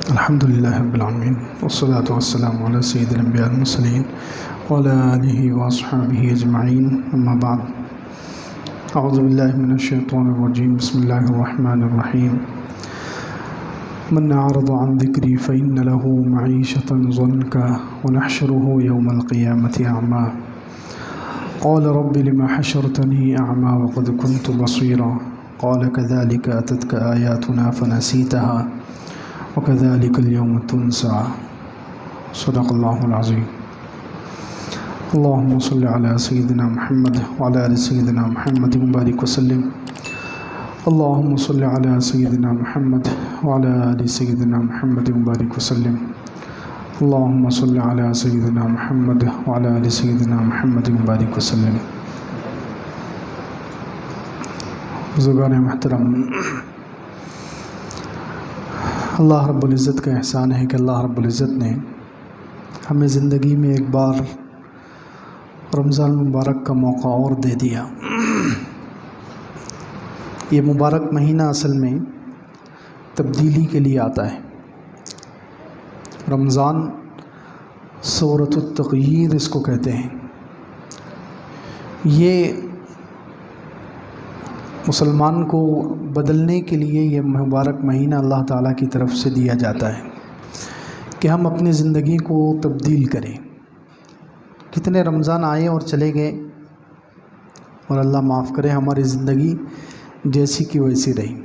الحمد للہ رب العالمین والصلاة والسلام علی سید الانبیاء المرسلین وعلی آلہ واصحابہ اجمعین اما بعد اعوذ باللہ من الشیطان الرجیم بسم اللہ الرحمن الرحیم من اعرض عن ذکری فإن له معیشة ضنکا ونحشره یوم القیامة اعما قال رب لما حشرتنی اعما وقد كنت بصیرا قال كذلك أتتك آیاتنا فنسیتها وَكَذَلِكَ الْيَوْمَ تُنْسَى صدق اللہ العظیم اللہم صلی علی سیدنا محمد وعلی آل سیدنا محمد مبارک وسلم اللہم صلی علی سیدنا محمد وعلی آل سیدنا محمد مبارک وسلم اللہم صلی علی سیدنا محمد وعلی آل سیدنا محمد مبارک وسلم بزرگان محترم، اللہ رب العزت کا احسان ہے کہ اللہ رب العزت نے ہمیں زندگی میں ایک بار رمضان المبارک کا موقع اور دے دیا۔ یہ مبارک مہینہ اصل میں تبدیلی کے لیے آتا ہے۔ رمضان سورۃ التغییر اس کو کہتے ہیں۔ یہ مسلمان کو بدلنے کے لیے یہ مبارک مہینہ اللہ تعالیٰ کی طرف سے دیا جاتا ہے کہ ہم اپنی زندگی کو تبدیل کریں۔ کتنے رمضان آئے اور چلے گئے اور اللہ معاف کرے ہماری زندگی جیسی کی ویسی رہی۔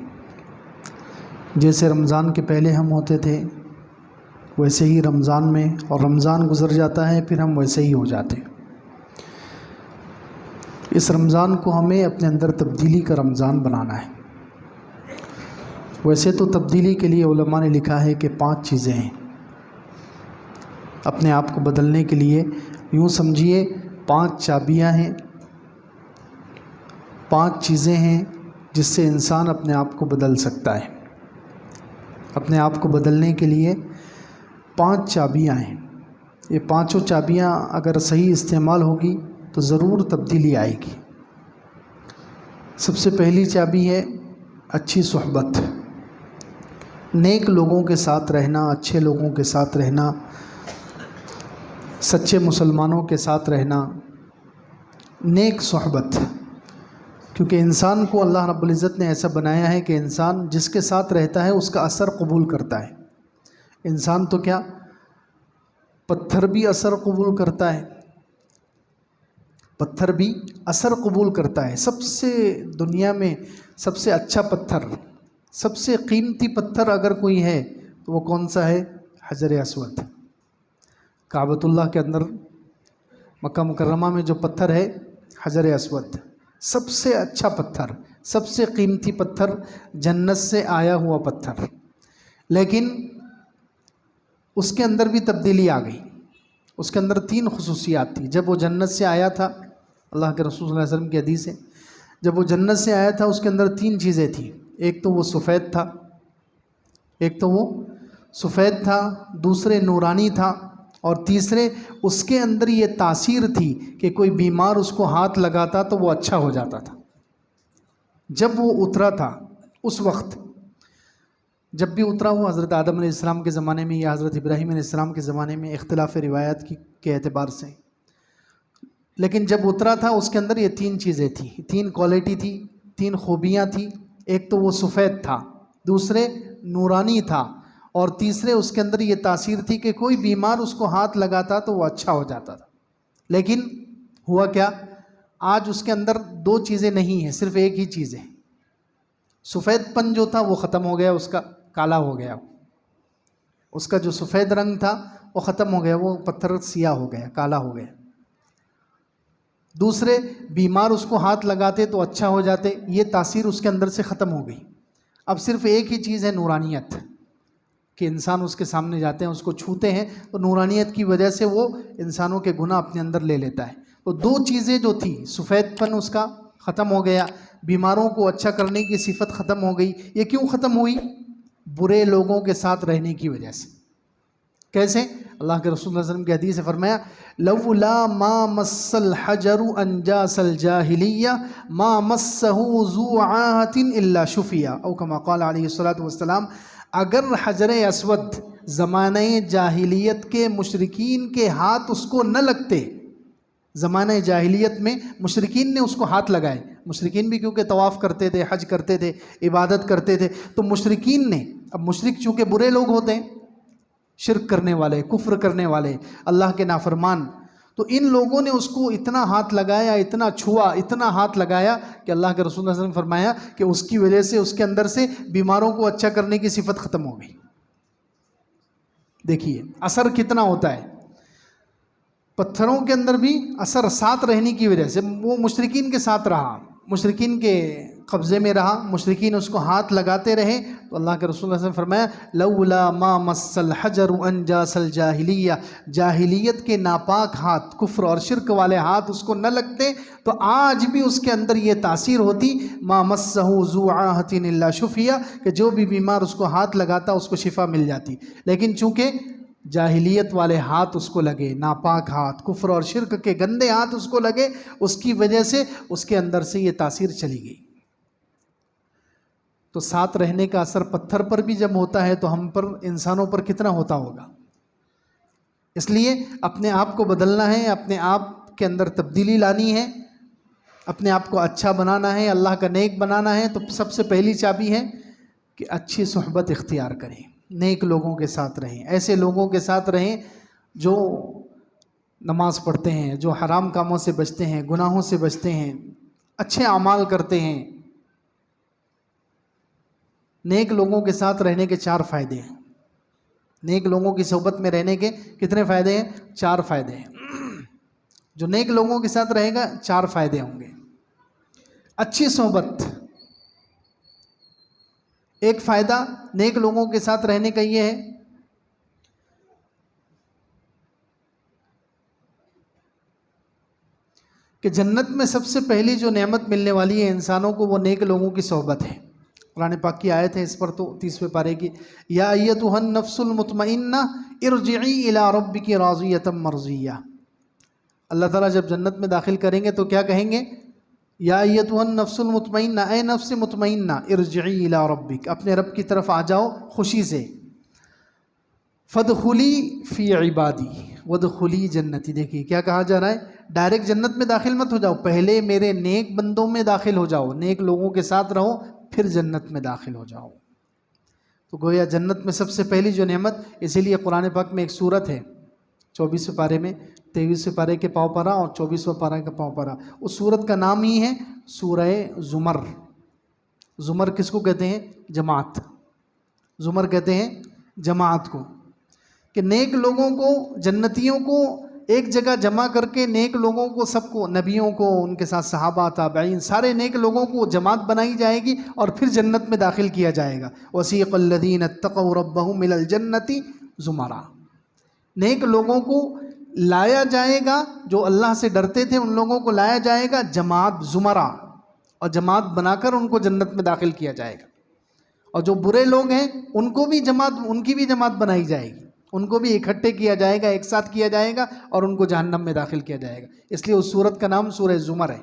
جیسے رمضان کے پہلے ہم ہوتے تھے ویسے ہی رمضان میں، اور رمضان گزر جاتا ہے پھر ہم ویسے ہی ہو جاتے ہیں۔ اس رمضان کو ہمیں اپنے اندر تبدیلی کا رمضان بنانا ہے۔ ویسے تو تبدیلی کے لیے علماء نے لکھا ہے کہ 5 چیزیں ہیں۔ اپنے آپ کو بدلنے کے لیے یوں سمجھیے 5 چابیاں ہیں، 5 چیزیں ہیں جس سے انسان اپنے آپ کو بدل سکتا ہے۔ اپنے آپ کو بدلنے کے لیے 5 چابیاں ہیں۔ یہ 5 چابیاں اگر صحیح استعمال ہوگی تو ضرور تبدیلی آئے گی۔ سب سے پہلی چابی ہے اچھی صحبت، نیک لوگوں کے ساتھ رہنا، اچھے لوگوں کے ساتھ رہنا، سچے مسلمانوں کے ساتھ رہنا، نیک صحبت۔ کیونکہ انسان کو اللہ رب العزت نے ایسا بنایا ہے کہ انسان جس کے ساتھ رہتا ہے اس کا اثر قبول کرتا ہے۔ انسان تو کیا، پتھر بھی اثر قبول کرتا ہے، پتھر بھی اثر قبول کرتا ہے۔ سب سے دنیا میں سب سے اچھا پتھر، سب سے قیمتی پتھر اگر کوئی ہے تو وہ کون سا ہے؟ حجر اسود۔ کعبۃ اللہ کے اندر مکہ مکرمہ میں جو پتھر ہے حجر اسود، سب سے اچھا پتھر، سب سے قیمتی پتھر، جنت سے آیا ہوا پتھر۔ لیکن اس کے اندر بھی تبدیلی آ گئی۔ اس کے اندر 3 خصوصیات تھی۔ جب وہ جنت سے آیا تھا، اللہ کے رسول صلی اللہ علیہ وسلم کی حدیث ہے، جب وہ جنت سے آیا تھا اس کے اندر 3 چیزیں تھیں۔ ایک تو وہ سفید تھا، دوسرے نورانی تھا، اور تیسرے اس کے اندر یہ تاثیر تھی کہ کوئی بیمار اس کو ہاتھ لگاتا تو وہ اچھا ہو جاتا تھا۔ جب وہ اترا تھا اس وقت، جب بھی اترا ہوا حضرت آدم علیہ السلام کے زمانے میں یا حضرت ابراہیم علیہ السلام کے زمانے میں، اختلاف روایات کے اعتبار سے، لیکن جب اترا تھا اس کے اندر یہ 3 چیزیں تھیں، 3 کوالٹی تھی، 3 خوبیاں تھیں۔ ایک تو وہ سفید تھا، دوسرے نورانی تھا، اور تیسرے اس کے اندر یہ تاثیر تھی کہ کوئی بیمار اس کو ہاتھ لگاتا تو وہ اچھا ہو جاتا تھا۔ لیکن ہوا کیا، آج اس کے اندر 2 چیزیں نہیں ہیں، صرف ایک ہی چیز ہے۔ سفید پن جو تھا وہ ختم ہو گیا، اس کا کالا ہو گیا، اس کا جو سفید رنگ تھا وہ ختم ہو گیا، وہ پتھر سیاہ ہو گیا، کالا ہو گیا۔ دوسرے، بیمار اس کو ہاتھ لگاتے تو اچھا ہو جاتے، یہ تاثیر اس کے اندر سے ختم ہو گئی۔ اب صرف ایک ہی چیز ہے، نورانیت، کہ انسان اس کے سامنے جاتے ہیں، اس کو چھوتے ہیں تو نورانیت کی وجہ سے وہ انسانوں کے گناہ اپنے اندر لے لیتا ہے۔ تو 2 چیزیں جو تھی، سفید پن اس کا ختم ہو گیا، بیماروں کو اچھا کرنے کی صفت ختم ہو گئی۔ یہ کیوں ختم ہوئی؟ برے لوگوں کے ساتھ رہنے کی وجہ سے۔ کیسے؟ اللہ کے رسول صلی اللہ علیہ وسلم کی حدیث سے فرمایا، لولا ما مس الحجر انجاس الجاہلیہ ما مسہ ذو عاہۃ الا شفیہ، او کما قال علیہ الصلوۃ والسلام، اگر حجر اسود زمانہ جاہلیت کے مشرکین کے ہاتھ اس کو نہ لگتے. زمانہ جاہلیت میں مشرکین نے اس کو ہاتھ لگائے. مشرکین بھی کیونکہ طواف کرتے تھے، حج کرتے تھے، عبادت کرتے تھے، تو مشرکین نے، اب مشرک چونکہ برے لوگ ہوتے ہیں، شرک کرنے والے، کفر کرنے والے، اللہ کے نافرمان، تو ان لوگوں نے اس کو اتنا ہاتھ لگایا، اتنا چھوا، اتنا ہاتھ لگایا کہ اللہ کے رسول صلی اللہ علیہ وسلم نے فرمایا کہ اس کی وجہ سے اس کے اندر سے بیماروں کو اچھا کرنے کی صفت ختم ہو گئی. دیکھیے اثر کتنا ہوتا ہے. پتھروں کے اندر بھی اثر ساتھ رہنے کی وجہ سے، وہ مشرکین کے ساتھ رہا، مشرکین کے قبضے میں رہا، مشرکین اس کو ہاتھ لگاتے رہے، تو اللہ کے رسول صلی اللہ علیہ وسلم نے فرمایا لولا ما مس الحجر انجاس الجاہلیہ، جاہلیت کے ناپاک ہاتھ، کفر اور شرک والے ہاتھ اس کو نہ لگتے تو آج بھی اس کے اندر یہ تاثیر ہوتی، ما مسہ ذو عاہۃ الا شفیہ، کہ جو بھی بیمار اس کو ہاتھ لگاتا اس کو شفا مل جاتی. لیکن چونکہ جاہلیت والے ہاتھ اس کو لگے، ناپاک ہاتھ، کفر اور شرک کے گندے ہاتھ اس کو لگے، اس کی وجہ سے اس کے اندر سے یہ تاثیر چلی گئی. تو ساتھ رہنے کا اثر پتھر پر بھی جب ہوتا ہے تو ہم پر، انسانوں پر کتنا ہوتا ہوگا. اس لیے اپنے آپ کو بدلنا ہے، اپنے آپ کے اندر تبدیلی لانی ہے، اپنے آپ کو اچھا بنانا ہے، اللہ کا نیک بنانا ہے. تو سب سے پہلی چابی ہے کہ اچھی صحبت اختیار کریں، نیک لوگوں کے ساتھ رہیں، ایسے لوگوں کے ساتھ رہیں جو نماز پڑھتے ہیں، جو حرام کاموں سے بچتے ہیں، گناہوں سے بچتے ہیں، اچھے اعمال کرتے ہیں. نیک لوگوں کے ساتھ رہنے کے 4 فائدے ہیں. نیک لوگوں کی صحبت میں رہنے کے کتنے فائدے ہیں؟ 4 فائدے ہیں. جو نیک لوگوں کے ساتھ رہے گا 4 فائدے ہوں گے. اچھی صحبت، ایک فائدہ نیک لوگوں کے ساتھ رہنے کا یہ ہے کہ جنت میں سب سے پہلی جو نعمت ملنے والی ہے انسانوں کو، وہ نیک لوگوں کی صحبت ہے. قرآن پاک کی آیت ہے اس پر، تو 30ویں پارے کی، یا ایتھا النفس المطمئنہ ارجعی الی ربک راضیۃ مرضیہ. اللہ تعالیٰ جب جنت میں داخل کریں گے تو کیا کہیں گے؟ یا ایتھا النفس المطمئنہ، اے نفس مطمئنہ، ارجعی الی ربک، اپنے رب کی طرف آ جاؤ خوشی سے. فادخلی فی عبادی وادخلی جنتی. دیکھیے کیا کہا جا رہا ہے، ڈائریکٹ جنت میں داخل مت ہو جاؤ، پہلے میرے نیک بندوں میں داخل ہو جاؤ، نیک لوگوں کے ساتھ رہو، پھر جنت میں داخل ہو جاؤ. تو گویا جنت میں سب سے پہلی جو نعمت، اسی لیے قرآن پاک میں ایک سورت ہے 24ویں پارے میں، 23ویں پارے کے پاؤں پارا اور 24واں پارہ کا پاؤں پارا، اس سورت کا نام ہی ہے سورہ زمر. زمر کس کو کہتے ہیں؟ جماعت. زمر کہتے ہیں جماعت کو، کہ نیک لوگوں کو، جنتیوں کو ایک جگہ جمع کر کے، نیک لوگوں کو، سب کو، نبیوں کو، ان کے ساتھ صحابہ، تابعین، سارے نیک لوگوں کو جماعت بنائی جائے گی اور پھر جنت میں داخل کیا جائے گا. وسیق الذین اتقوا ربهم الی الجنۃ زمرا. نیک لوگوں کو لایا جائے گا، جو اللہ سے ڈرتے تھے ان لوگوں کو لایا جائے گا جماعت، زمرہ، اور جماعت بنا کر ان کو جنت میں داخل کیا جائے گا. اور جو برے لوگ ہیں ان کو بھی جماعت، ان کی بھی جماعت بنائی جائے گی، ان کو بھی اکٹھے کیا جائے گا، ایک ساتھ کیا جائے گا اور ان کو جہنم میں داخل کیا جائے گا. اس لیے اس سورت کا نام سورہ زمر ہے.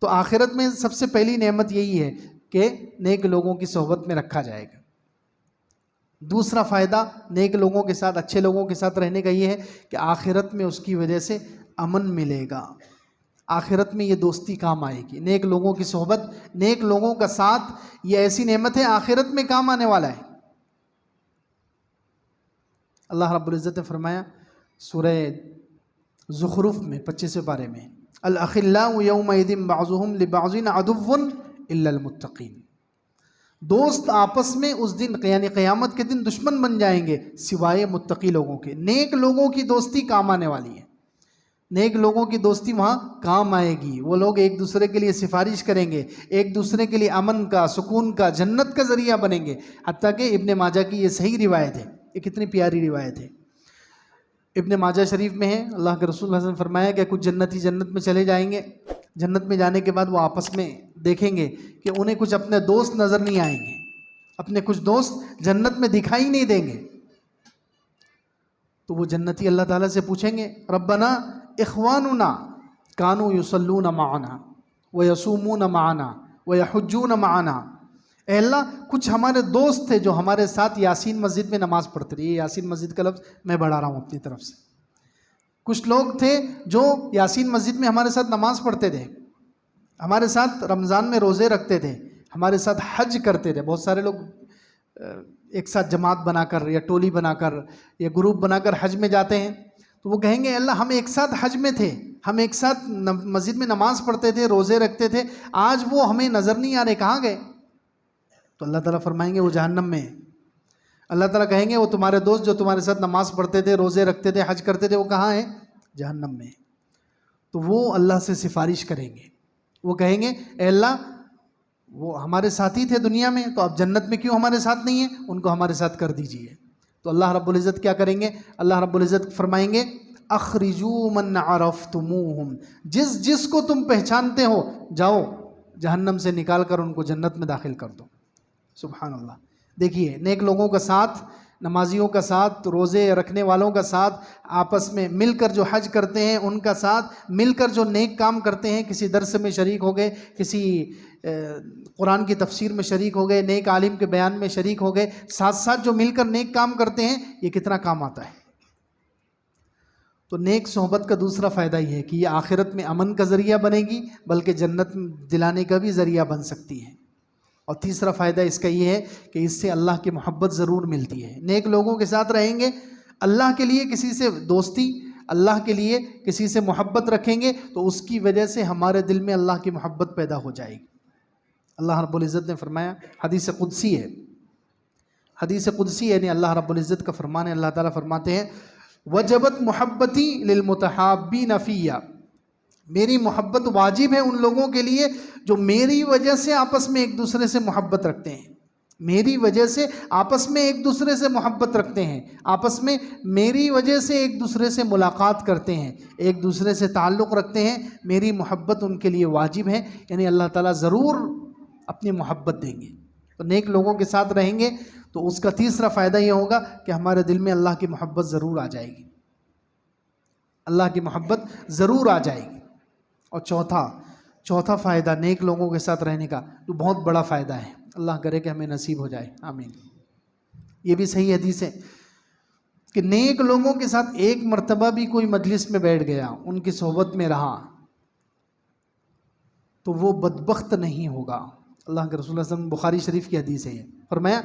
تو آخرت میں سب سے پہلی نعمت یہی ہے کہ نیک لوگوں کی صحبت میں رکھا جائے گا. دوسرا فائدہ نیک لوگوں کے ساتھ، اچھے لوگوں کے ساتھ رہنے کا یہ ہے کہ آخرت میں اس کی وجہ سے امن ملے گا. آخرت میں یہ دوستی کام آئے گی. نیک لوگوں کی صحبت، نیک لوگوں کا ساتھ، یہ ایسی نعمت ہے آخرت میں کام آنے والا ہے. اللہ رب العزت نے فرمایا سورہ زخرف میں 25ویں پارے میں، الاخلاء یومئذ بعضهم لبعض عدو الا المتقین. دوست آپس میں اس دن، یعنی قیامت کے دن، دشمن بن جائیں گے سوائے متقی لوگوں کے. نیک لوگوں کی دوستی کام آنے والی ہے. نیک لوگوں کی دوستی وہاں کام آئے گی. وہ لوگ ایک دوسرے کے لیے سفارش کریں گے، ایک دوسرے کے لیے امن کا، سکون کا، جنت کا ذریعہ بنیں گے. حتیٰ کہ ابن ماجہ کی یہ صحیح روایت ہے. یہ کتنی پیاری روایت ہے. ابن ماجہ شریف میں ہے، اللہ کے رسول صلی اللہ علیہ وسلم نے فرمایا کہ کچھ جنتی جنت میں چلے جائیں گے. جنت میں جانے کے بعد وہ آپس میں دیکھیں گے کہ انہیں کچھ اپنے دوست نظر نہیں آئیں گے، اپنے کچھ دوست جنت میں دکھائی نہیں دیں گے. تو وہ جنتی اللہ تعالیٰ سے پوچھیں گے، ربنا اخواننا کانوا یصلون معنا ویصومون معنا ویحجون معنا. اے اللہ کچھ ہمارے دوست تھے جو ہمارے ساتھ یاسین مسجد میں نماز پڑھتے تھے. یہ یاسین مسجد کا لفظ میں بڑھا رہا ہوں اپنی طرف سے. کچھ لوگ تھے جو یاسین مسجد میں ہمارے ساتھ نماز پڑھتے تھے, ہمارے ساتھ رمضان میں روزے رکھتے تھے, ہمارے ساتھ حج کرتے تھے. بہت سارے لوگ ایک ساتھ جماعت بنا کر یا ٹولی بنا کر یا گروپ بنا کر حج میں جاتے ہیں, تو وہ کہیں گے اللہ ہم ایک ساتھ حج میں تھے, ہم ایک ساتھ مسجد میں نماز پڑھتے تھے, روزے رکھتے تھے, آج وہ ہمیں نظر نہیں آ رہے, کہاں گئے؟ تو اللہ تعالیٰ فرمائیں گے وہ جہنم میں. اللہ تعالیٰ کہیں گے وہ تمہارے دوست جو تمہارے ساتھ نماز پڑھتے تھے, روزے رکھتے تھے, حج کرتے تھے, وہ کہاں ہیں؟ جہنم میں. تو وہ اللہ سے سفارش کریں گے, وہ کہیں گے اے اللہ وہ ہمارے ساتھی تھے دنیا میں, تو اب جنت میں کیوں ہمارے ساتھ نہیں ہیں؟ ان کو ہمارے ساتھ کر دیجئے. تو اللہ رب العزت کیا کریں گے؟ اللہ رب العزت فرمائیں گے اخرجوا من عرفتموہم, جس جس کو تم پہچانتے ہو جاؤ جہنم سے نکال کر ان کو جنت میں داخل کر دو. سبحان اللہ. دیکھیے نیک لوگوں کا ساتھ, نمازیوں کا ساتھ, روزے رکھنے والوں کا ساتھ, آپس میں مل کر جو حج کرتے ہیں ان کا ساتھ, مل کر جو نیک کام کرتے ہیں, کسی درس میں شریک ہو گئے, کسی قرآن کی تفسیر میں شریک ہو گئے, نیک عالم کے بیان میں شریک ہو گئے, ساتھ ساتھ جو مل کر نیک کام کرتے ہیں, یہ کتنا کام آتا ہے. تو نیک صحبت کا دوسرا فائدہ یہ ہے کہ یہ آخرت میں امن کا ذریعہ بنے گی, بلکہ جنت دلانے کا بھی ذریعہ بن سکتی ہے. اور تیسرا فائدہ اس کا یہ ہے کہ اس سے اللہ کی محبت ضرور ملتی ہے. نیک لوگوں کے ساتھ رہیں گے, اللہ کے لیے کسی سے دوستی, اللہ کے لیے کسی سے محبت رکھیں گے, تو اس کی وجہ سے ہمارے دل میں اللہ کی محبت پیدا ہو جائے گی. اللہ رب العزت نے فرمایا, حدیث قدسی ہے, حدیث قدسی یعنی اللہ رب العزت کا فرمان ہے. اللہ تعالیٰ فرماتے ہیں وجبت محبتی للمتحابین فیّ, میری محبت واجب ہے ان لوگوں کے لیے جو میری وجہ سے آپس میں ایک دوسرے سے محبت رکھتے ہیں, میری وجہ سے آپس میں ایک دوسرے سے محبت رکھتے ہیں, آپس میں میری وجہ سے ایک دوسرے سے ملاقات کرتے ہیں, ایک دوسرے سے تعلق رکھتے ہیں. میری محبت ان کے لیے واجب ہے, یعنی اللہ تعالیٰ ضرور اپنی محبت دیں گے. تو نیک لوگوں کے ساتھ رہیں گے تو اس کا تیسرا فائدہ یہ ہوگا کہ ہمارے دل میں اللہ کی محبت ضرور آ جائے گی, اللہ کی محبت ضرور آ جائے گی. اور چوتھا فائدہ نیک لوگوں کے ساتھ رہنے کا جو بہت بڑا فائدہ ہے, اللہ کرے کہ ہمیں نصیب ہو جائے, آمین. یہ بھی صحیح حدیث ہے کہ نیک لوگوں کے ساتھ ایک مرتبہ بھی کوئی مجلس میں بیٹھ گیا, ان کی صحبت میں رہا, تو وہ بدبخت نہیں ہوگا. اللہ کے رسول صلی اللہ علیہ وسلم, بخاری شریف کی حدیث ہے, فرمایا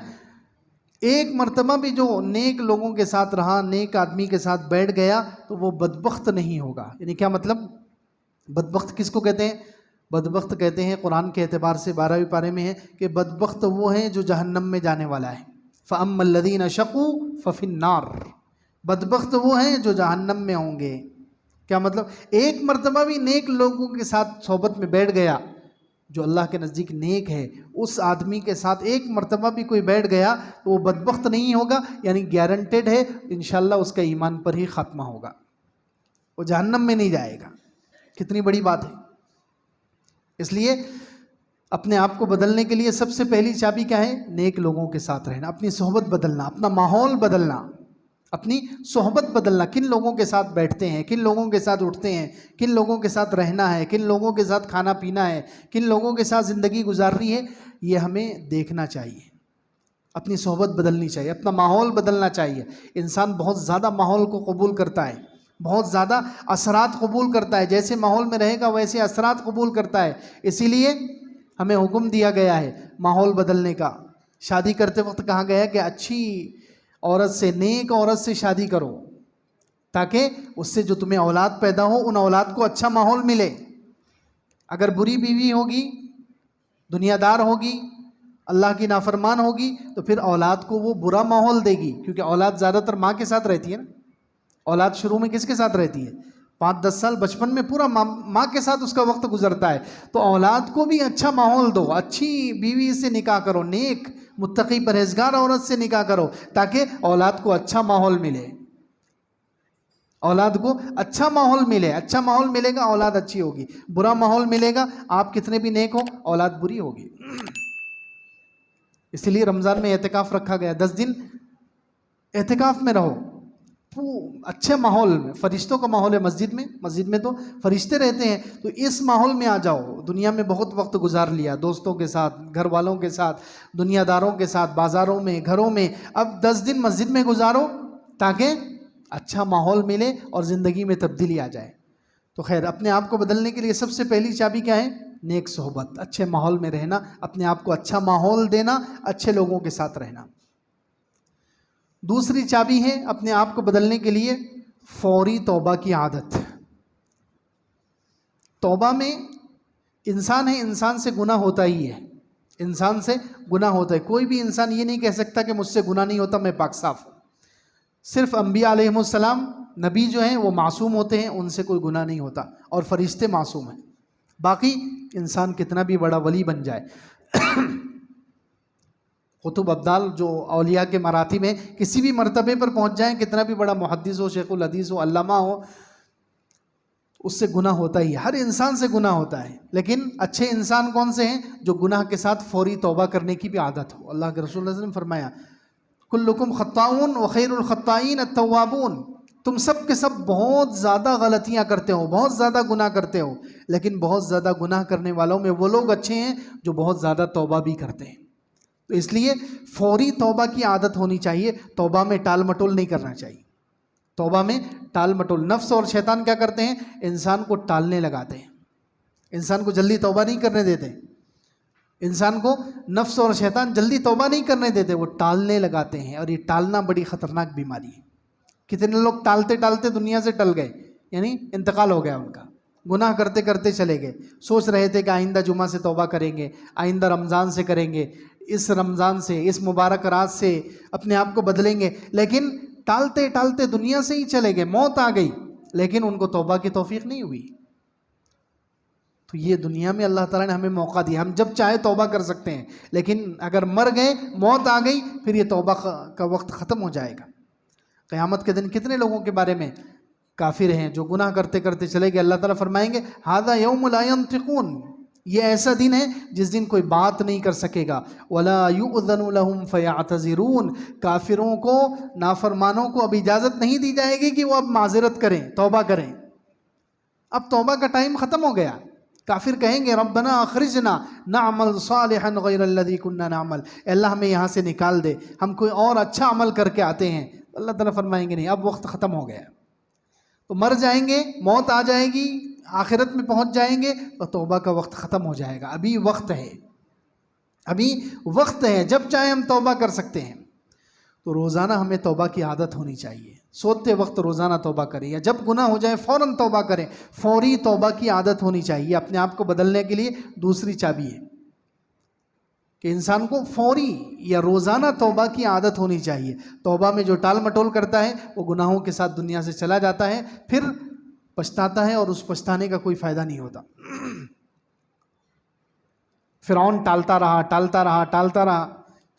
ایک مرتبہ بھی جو نیک لوگوں کے ساتھ رہا, نیک آدمی کے ساتھ بیٹھ گیا, تو وہ بدبخت نہیں ہوگا. یعنی کیا مطلب؟ بدبخت کس کو کہتے ہیں؟ بدبخت کہتے ہیں قرآن کے اعتبار سے 12ویں پارے میں ہے کہ بدبخت وہ ہیں جو جہنم میں جانے والا ہے. فَأَمَّا الَّذِينَ شَقُوا فَفِي النَّارِ, بدبخت وہ ہیں جو جہنم میں ہوں گے. کیا مطلب؟ ایک مرتبہ بھی نیک لوگوں کے ساتھ صحبت میں بیٹھ گیا, جو اللہ کے نزدیک نیک ہے, اس آدمی کے ساتھ ایک مرتبہ بھی کوئی بیٹھ گیا تو وہ بدبخت نہیں ہوگا, یعنی گارنٹیڈ ہے انشاءاللہ اس کا ایمان پر ہی خاتمہ ہوگا, وہ جہنم میں نہیں جائے گا. کتنی بڑی بات ہے. اس لیے اپنے آپ کو بدلنے کے لیے سب سے پہلی چابی کیا ہے؟ نیک لوگوں کے ساتھ رہنا, اپنی صحبت بدلنا, اپنا ماحول بدلنا, اپنی صحبت بدلنا. کن لوگوں کے ساتھ بیٹھتے ہیں, کن لوگوں کے ساتھ اٹھتے ہیں, کن لوگوں کے ساتھ رہنا ہے, کن لوگوں کے ساتھ کھانا پینا ہے, کن لوگوں کے ساتھ زندگی گزارنی ہے, یہ ہمیں دیکھنا چاہیے. اپنی صحبت بدلنی چاہیے, اپنا ماحول بدلنا چاہیے. انسان بہت زیادہ ماحول کو قبول کرتا ہے, بہت زیادہ اثرات قبول کرتا ہے, جیسے ماحول میں رہے گا ویسے اثرات قبول کرتا ہے. اسی لیے ہمیں حکم دیا گیا ہے ماحول بدلنے کا. شادی کرتے وقت کہا گیا ہے کہ اچھی عورت سے, نیک عورت سے شادی کرو, تاکہ اس سے جو تمہیں اولاد پیدا ہو ان اولاد کو اچھا ماحول ملے. اگر بری بیوی ہوگی, دنیا دار ہوگی, اللہ کی نافرمان ہوگی, تو پھر اولاد کو وہ برا ماحول دے گی, کیونکہ اولاد زیادہ تر ماں کے ساتھ رہتی ہے نا. اولاد شروع میں کس کے ساتھ رہتی ہے؟ 5-10 سال بچپن میں پورا ماں کے ساتھ اس کا وقت گزرتا ہے. تو اولاد کو بھی اچھا ماحول دو, اچھی بیوی سے نکاح کرو, نیک متقی پرہیزگار عورت سے نکاح کرو, تاکہ اولاد کو اچھا ماحول ملے, اولاد کو اچھا ماحول ملے. اچھا ماحول ملے گا اولاد اچھی ہوگی, برا ماحول ملے گا آپ کتنے بھی نیک ہو اولاد بری ہوگی. اسی لیے رمضان میں اعتکاف رکھا گیا, 10 دن اعتکاف میں رہو, اچھے ماحول میں، فرشتوں کا ماحول ہے مسجد میں تو فرشتے رہتے ہیں، تو اس ماحول میں آ جاؤ. دنیا میں بہت وقت گزار لیا دوستوں کے ساتھ، گھر والوں کے ساتھ، دنیا داروں کے ساتھ، بازاروں میں، گھروں میں، اب 10 دن مسجد میں گزارو تاکہ اچھا ماحول ملے اور زندگی میں تبدیلی آ جائے. تو خیر، اپنے آپ کو بدلنے کے لیے سب سے پہلی چابی کیا ہے؟ نیک صحبت، اچھے ماحول میں رہنا، اپنے آپ کو اچھا ماحول دینا، اچھے لوگوں کے ساتھ رہنا. دوسری چابی ہے اپنے آپ کو بدلنے کے لیے فوری توبہ کی عادت. توبہ میں انسان ہے، انسان سے گناہ ہوتا ہی ہے، انسان سے گناہ ہوتا ہے. کوئی بھی انسان یہ نہیں کہہ سکتا کہ مجھ سے گناہ نہیں ہوتا، میں پاک صاف ہوں. صرف انبیاء علیہم السلام نبی جو ہیں وہ معصوم ہوتے ہیں، ان سے کوئی گناہ نہیں ہوتا، اور فرشتے معصوم ہیں. باقی انسان کتنا بھی بڑا ولی بن جائے، قطب ابدال جو اولیاء کے مراتب میں کسی بھی مرتبے پر پہنچ جائیں، کتنا بھی بڑا محدث ہو، شیخ الحدیث ہو، علامہ ہو، اس سے گناہ ہوتا ہی ہے. ہر انسان سے گناہ ہوتا ہے. لیکن اچھے انسان کون سے ہیں؟ جو گناہ کے ساتھ فوری توبہ کرنے کی بھی عادت ہو. اللہ کے رسول صلی اللہ علیہ وسلم نے فرمایا کلکم خطاؤن وخیر الخطائین التوابون. تم سب کے سب بہت زیادہ غلطیاں کرتے ہو، بہت زیادہ گناہ کرتے ہو، لیکن بہت زیادہ گناہ کرنے والوں میں وہ لوگ اچھے ہیں جو بہت زیادہ توبہ بھی کرتے ہیں. تو اس لیے فوری توبہ کی عادت ہونی چاہیے. توبہ میں ٹال مٹول نہیں کرنا چاہیے. توبہ میں ٹال مٹول، نفس اور شیطان کیا کرتے ہیں؟ انسان کو ٹالنے لگاتے ہیں، انسان کو جلدی توبہ نہیں کرنے دیتے. انسان کو نفس اور شیطان جلدی توبہ نہیں کرنے دیتے، وہ ٹالنے لگاتے ہیں. اور یہ ٹالنا بڑی خطرناک بیماری ہے. کتنے لوگ ٹالتے ٹالتے دنیا سے ٹل گئے، یعنی انتقال ہو گیا ان کا. گناہ کرتے کرتے چلے گئے، سوچ رہے تھے کہ آئندہ جمعہ سے توبہ کریں گے، آئندہ رمضان سے کریں گے، اس رمضان سے، اس مبارک رات سے اپنے آپ کو بدلیں گے، لیکن ٹالتے ٹالتے دنیا سے ہی چلے گئے. موت آ گئی لیکن ان کو توبہ کی توفیق نہیں ہوئی. تو یہ دنیا میں اللہ تعالیٰ نے ہمیں موقع دیا، ہم جب چاہے توبہ کر سکتے ہیں، لیکن اگر مر گئے، موت آ گئی، پھر یہ توبہ کا وقت ختم ہو جائے گا. قیامت کے دن کتنے لوگوں کے بارے میں کافر ہیں جو گناہ کرتے کرتے چلے گئے. اللہ تعالیٰ فرمائیں گے ھذا یوم لا ینطقون، یہ ایسا دن ہے جس دن کوئی بات نہیں کر سکے گا. ولا یؤذن لهم فیعتذرون، کافروں کو، نافرمانوں کو اب اجازت نہیں دی جائے گی کہ وہ اب معذرت کریں، توبہ کریں. اب توبہ کا ٹائم ختم ہو گیا. کافر کہیں گے ربنا اخرجنا نعمل صالحا غیر الذی کنا نعمل، اللہ ہمیں یہاں سے نکال دے، ہم کوئی اور اچھا عمل کر کے آتے ہیں. اللہ تعالیٰ فرمائیں گے نہیں، اب وقت ختم ہو گیا. تو مر جائیں گے، موت آ جائے گی، آخرت میں پہنچ جائیں گے تو توبہ کا وقت ختم ہو جائے گا. ابھی وقت ہے، ابھی وقت ہے، جب چاہے ہم توبہ کر سکتے ہیں. تو روزانہ ہمیں توبہ کی عادت ہونی چاہیے. سوتے وقت روزانہ توبہ کریں، یا جب گناہ ہو جائے فوراً توبہ کریں. فوری توبہ کی عادت ہونی چاہیے. اپنے آپ کو بدلنے کے لیے دوسری چابی ہے کہ انسان کو فوری یا روزانہ توبہ کی عادت ہونی چاہیے. توبہ میں جو ٹال مٹول کرتا ہے وہ گناہوں کے ساتھ دنیا سے چلا جاتا ہے، پھر پچھتاتا ہے اور اس پچھتانے کا کوئی فائدہ نہیں ہوتا. فرعون ٹالتا رہا،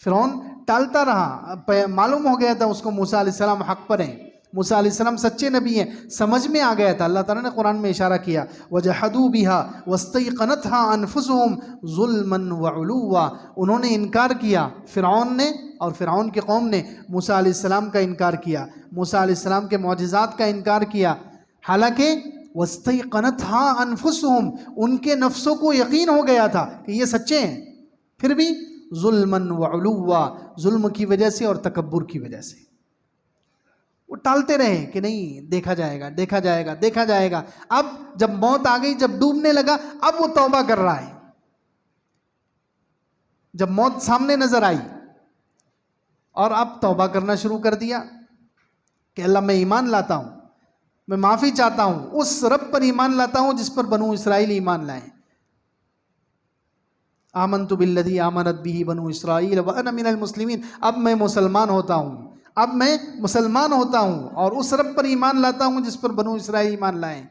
فرعون ٹالتا رہا. معلوم ہو گیا تھا اس کو موسیٰ علیہ السلام حق پر ہیں، موسیٰ علیہ السلام سچے نبی ہیں، سمجھ میں آ گیا تھا. اللہ تعالیٰ نے قرآن میں اشارہ کیا وَجَحَدُوا بِهَا وَاسْتَيْقَنَتْهَا أَنفُسُهُمْ ظُلْمًا وَعُلُوًّا. انہوں نے انکار کیا، فرعون نے اور فرعون کی قوم نے موسیٰ علیہ السلام کا انکار کیا، موسیٰ علیہ السلام کے معجزات کا انکار کیا. حالانکہ وَاسْتَيْقَنَتْهَا أَنفُسُهُمْ، ان کے نفسوں کو یقین ہو گیا تھا کہ یہ سچے ہیں، پھر بھی ظلمًا وعلوا، ظلم کی وجہ سے اور تکبر کی وجہ سے وہ ٹالتے رہے کہ نہیں، دیکھا جائے گا، دیکھا جائے گا، دیکھا جائے گا. اب جب موت آ گئی، جب ڈوبنے لگا، اب وہ توبہ کر رہا ہے. جب موت سامنے نظر آئی اور اب توبہ کرنا شروع کر دیا کہ اللہ میں ایمان لاتا ہوں، میں معافی چاہتا ہوں، اس رب پر ایمان لاتا ہوں جس پر بنو اسرائیل ایمان لائیں. آمنت بالذی آمنت بہ بنو اسرائیل وانا من المسلمین، اب میں مسلمان ہوتا ہوں، اب میں مسلمان ہوتا ہوں اور اس رب پر ایمان لاتا ہوں جس پر بنو اسرائیل ایمان لائیں.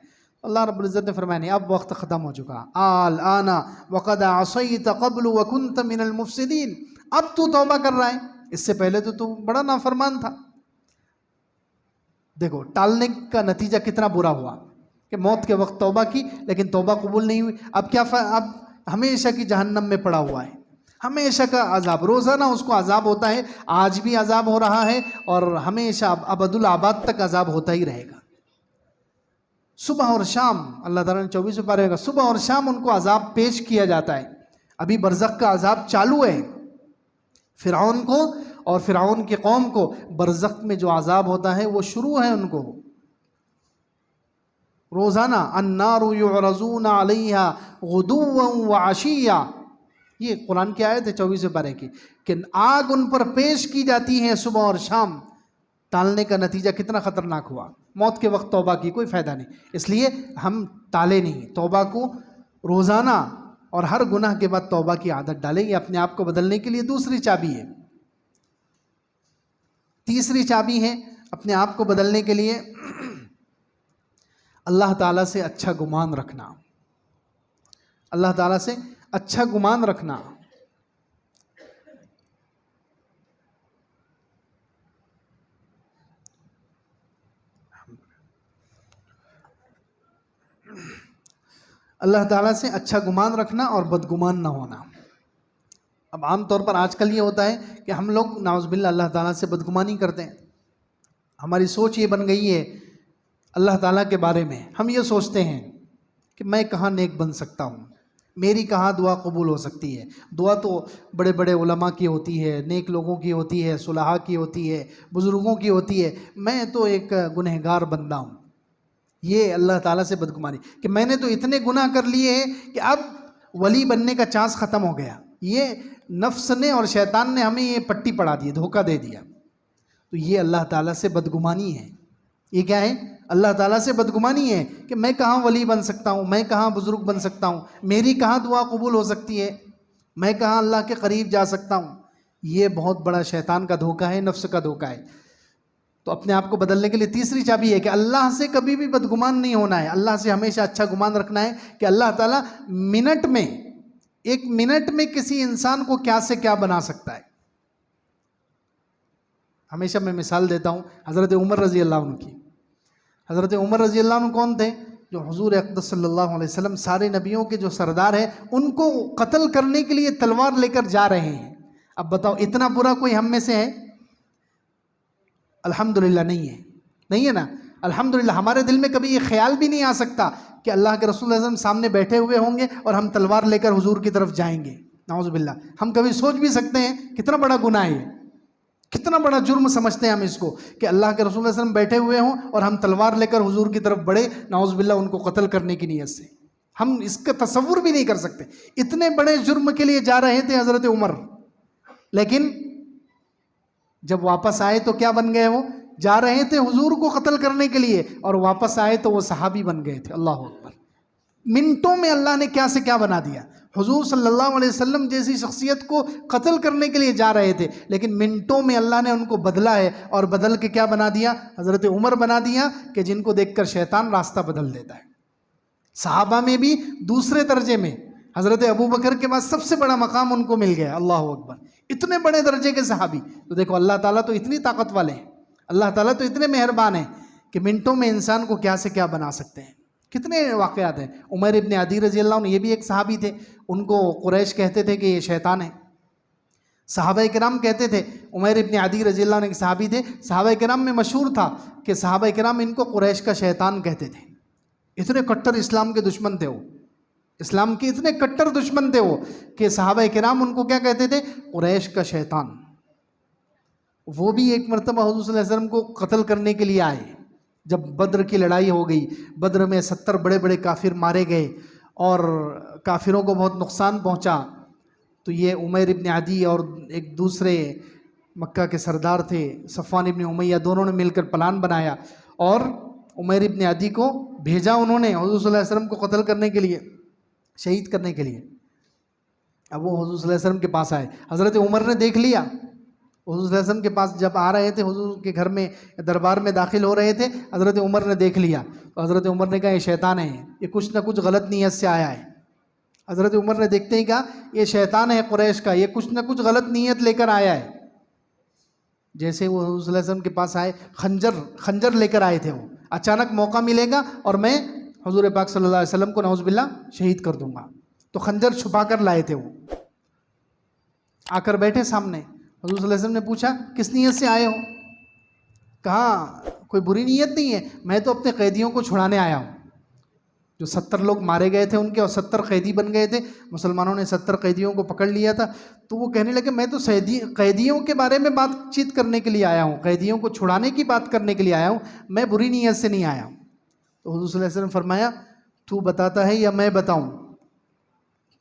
اللہ رب العزت نے فرمایا نہیں، اب وقت ختم ہو چکا. الآن وقد عصیت قبل وکنت من المفسدین، اب تو توبہ کر رہا ہے، اس سے پہلے تو بڑا نافرمان تھا. دیکھو ٹالنے کا نتیجہ کتنا برا ہوا کہ موت کے وقت توبہ کی لیکن توبہ قبول نہیں ہوئی. اب کیا اب ہمیشہ کی جہنم میں پڑا ہوا ہے، ہمیشہ کا عذاب، روزانہ اس کو عذاب ہوتا ہے، آج بھی عذاب ہو رہا ہے اور ہمیشہ ابد الآباد تک عذاب ہوتا ہی رہے گا۔ صبح اور شام اللہ تعالیٰ نے 24 پارے گا، صبح اور شام ان کو عذاب پیش کیا جاتا ہے۔ ابھی برزخ کا عذاب چالو ہے فرعون کو اور فرعون کی قوم کو، برزخ میں جو عذاب ہوتا ہے وہ شروع ہے ان کو روزانہ۔ النار یعرضون علیہا غدوا وعشیا، یہ قرآن کی آیت ہے 24 پارے کی، کہ آگ ان پر پیش کی جاتی ہے صبح اور شام۔ ٹالنے کا نتیجہ کتنا خطرناک ہوا، موت کے وقت توبہ کی کوئی فائدہ نہیں، اس لیے ہم ٹالے نہیں، توبہ کو روزانہ اور ہر گناہ کے بعد توبہ کی عادت ڈالیں، یہ اپنے آپ کو بدلنے کے لیے دوسری چابی ہے۔ تیسری چابی ہے اپنے آپ کو بدلنے کے لیے اللہ تعالیٰ سے اچھا گمان رکھنا، اللہ تعالیٰ سے اچھا گمان رکھنا۔ اللہ تعالیٰ سے اچھا گمان رکھنا اور بدگمان نہ ہونا۔ اب عام طور پر آج کل یہ ہوتا ہے کہ ہم لوگ نعوذ باللہ اللہ تعالیٰ سے بدگمانی کرتے ہیں، ہماری سوچ یہ بن گئی ہے اللہ تعالیٰ کے بارے میں، ہم یہ سوچتے ہیں کہ میں کہاں نیک بن سکتا ہوں، میری کہاں دعا قبول ہو سکتی ہے۔ دعا تو بڑے بڑے علماء کی ہوتی ہے، نیک لوگوں کی ہوتی ہے، صلحاء کی ہوتی ہے، بزرگوں کی ہوتی ہے، میں تو ایک گنہگار بندہ ہوں۔ یہ اللہ تعالیٰ سے بدگمانی کہ میں نے تو اتنے گناہ کر لیے ہیں کہ اب ولی بننے کا چانس ختم ہو گیا۔ یہ نفس نے اور شیطان نے ہمیں یہ پٹی پڑھا دی، دھوکہ دے دیا، تو یہ اللہ تعالیٰ سے بدگمانی ہے۔ یہ کیا ہے؟ اللہ تعالیٰ سے بدگمانی ہے کہ میں کہاں ولی بن سکتا ہوں، میں کہاں بزرگ بن سکتا ہوں، میری کہاں دعا قبول ہو سکتی ہے، میں کہاں اللہ کے قریب جا سکتا ہوں۔ یہ بہت بڑا شیطان کا دھوکہ ہے، نفس کا دھوکہ ہے۔ تو اپنے آپ کو بدلنے کے لیے تیسری چابی ہے کہ اللہ سے کبھی بھی بدگمان نہیں ہونا ہے، اللہ سے ہمیشہ اچھا گمان رکھنا ہے کہ اللہ تعالیٰ منٹ میں، ایک منٹ میں کسی انسان کو کیا سے کیا بنا سکتا ہے۔ ہمیشہ میں مثال دیتا ہوں حضرت عمر رضی اللہ عنہ کی۔ حضرت عمر رضی اللہ عنہ کون تھے؟ جو حضور اقدس صلی اللہ علیہ وسلم سارے نبیوں کے جو سردار ہیں، ان کو قتل کرنے کے لیے تلوار لے کر جا رہے ہیں۔ اب بتاؤ اتنا برا کوئی ہم میں سے ہے؟ الحمدللہ نہیں ہے، نہیں ہے نا۔ الحمدللہ ہمارے دل میں کبھی یہ خیال بھی نہیں آ سکتا کہ اللہ کے رسول صلی اللہ علیہ وسلم سامنے بیٹھے ہوئے ہوں گے اور ہم تلوار لے کر حضور کی طرف جائیں گے، نعوذ باللہ۔ ہم کبھی سوچ بھی سکتے ہیں کتنا بڑا گناہ ہے، کتنا بڑا جرم سمجھتے ہیں ہم اس کو کہ اللہ کے رسول صلی اللہ علیہ وسلم بیٹھے ہوئے ہوں اور ہم تلوار لے کر حضور کی طرف بڑھے، نعوذ باللہ، ان کو قتل کرنے کی نیت سے۔ ہم اس کا تصور بھی نہیں کر سکتے، اتنے بڑے جرم کے لیے جا رہے تھے حضرت عمر، لیکن جب واپس آئے تو کیا بن گئے؟ وہ جا رہے تھے حضور کو قتل کرنے کے لیے اور واپس آئے تو وہ صحابی بن گئے تھے۔ اللہ اکبر! منٹوں میں اللہ نے کیا سے کیا بنا دیا۔ حضور صلی اللہ علیہ وسلم جیسی شخصیت کو قتل کرنے کے لیے جا رہے تھے، لیکن منٹوں میں اللہ نے ان کو بدلا ہے، اور بدل کے کیا بنا دیا؟ حضرت عمر بنا دیا کہ جن کو دیکھ کر شیطان راستہ بدل دیتا ہے۔ صحابہ میں بھی دوسرے درجے میں حضرت ابوبکر کے بعد سب سے بڑا مقام ان کو مل گیا۔ اللہ اکبر! اتنے بڑے درجے کے صحابی، تو دیکھو اللہ تعالیٰ تو اتنی طاقت والے ہیں، اللہ تعالیٰ تو اتنے مہربان ہیں کہ منٹوں میں انسان کو کیا سے کیا بنا سکتے ہیں۔ کتنے واقعات ہیں۔ عمیر ابن عدی رضی اللہ عنہ، یہ بھی ایک صحابی تھے، ان کو قریش کہتے تھے کہ یہ شیطان ہے۔ صحابہ کرام کہتے تھے، عمیر ابن عدی رضی اللہ عنہ ایک صحابی تھے، صحابہ کرام میں مشہور تھا کہ صحابہ کرام ان کو قریش کا شیطان کہتے تھے۔ اتنے کٹر اسلام کے دشمن تھے وہ، اسلام کے اتنے کٹر دشمن تھے وہ کہ صحابہ کرام ان کو کیا کہتے تھے؟ قریش کا شیطان۔ وہ بھی ایک مرتبہ حضور صلی اللہ علیہ وسلم کو قتل کرنے کے لیے آئے، جب بدر کی لڑائی ہو گئی، بدر میں 70 بڑے بڑے کافر مارے گئے اور کافروں کو بہت نقصان پہنچا، تو یہ عمیر ابن عدی اور ایک دوسرے مکہ کے سردار تھے صفوان ابن امیہ، دونوں نے مل کر پلان بنایا اور عمیر ابن عدی کو بھیجا انہوں نے حضور صلی اللہ علیہ وسلم کو قتل کرنے کے لیے، شہید کرنے کے لیے۔ اب وہ حضور صلی اللہ علیہ وسلم کے پاس آئے، حضرت عمر نے دیکھ لیا، حضور صلی اللہ علیہ وسلم کے پاس جب آ رہے تھے، حضور کے گھر میں دربار میں داخل ہو رہے تھے، حضرت عمر نے دیکھ لیا، تو حضرت عمر نے کہا یہ شیطان ہے، یہ کچھ نہ کچھ غلط نیت سے آیا ہے۔ حضرت عمر نے دیکھتے ہی کہا یہ شیطان ہے قریش کا، یہ کچھ نہ کچھ غلط نیت لے کر آیا ہے۔ جیسے وہ حضور صلی اللہ علیہ وسلم کے پاس آئے، خنجر لے کر آئے تھے، وہ اچانک موقع ملے گا اور میں حضور پاک صلی اللہ علیہ وسلم کو نعوذ باللہ شہید کر دوں گا، تو خنجر چھپا کر لائے تھے وہ۔ آ کر بیٹھے سامنے. حضور صلی اللہ علیہ وسلم نے پوچھا کس نیت سے آئے ہو؟ کہا کوئی بری نیت نہیں ہے، میں تو اپنے قیدیوں کو چھڑانے آیا ہوں. جو 70 لوگ مارے گئے تھے ان کے، اور 70 قیدی بن گئے تھے، مسلمانوں نے 70 قیدیوں کو پکڑ لیا تھا. تو وہ کہنے لگے میں تو قیدیوں کے بارے میں بات چیت کرنے کے لیے آیا ہوں، قیدیوں کو چھڑانے کی بات کرنے کے لیے آیا ہوں، میں بری نیت سے نہیں آیا ہوں. تو حضور صلی اللہ علیہ وسلم فرمایا تو بتاتا ہے یا میں بتاؤں؟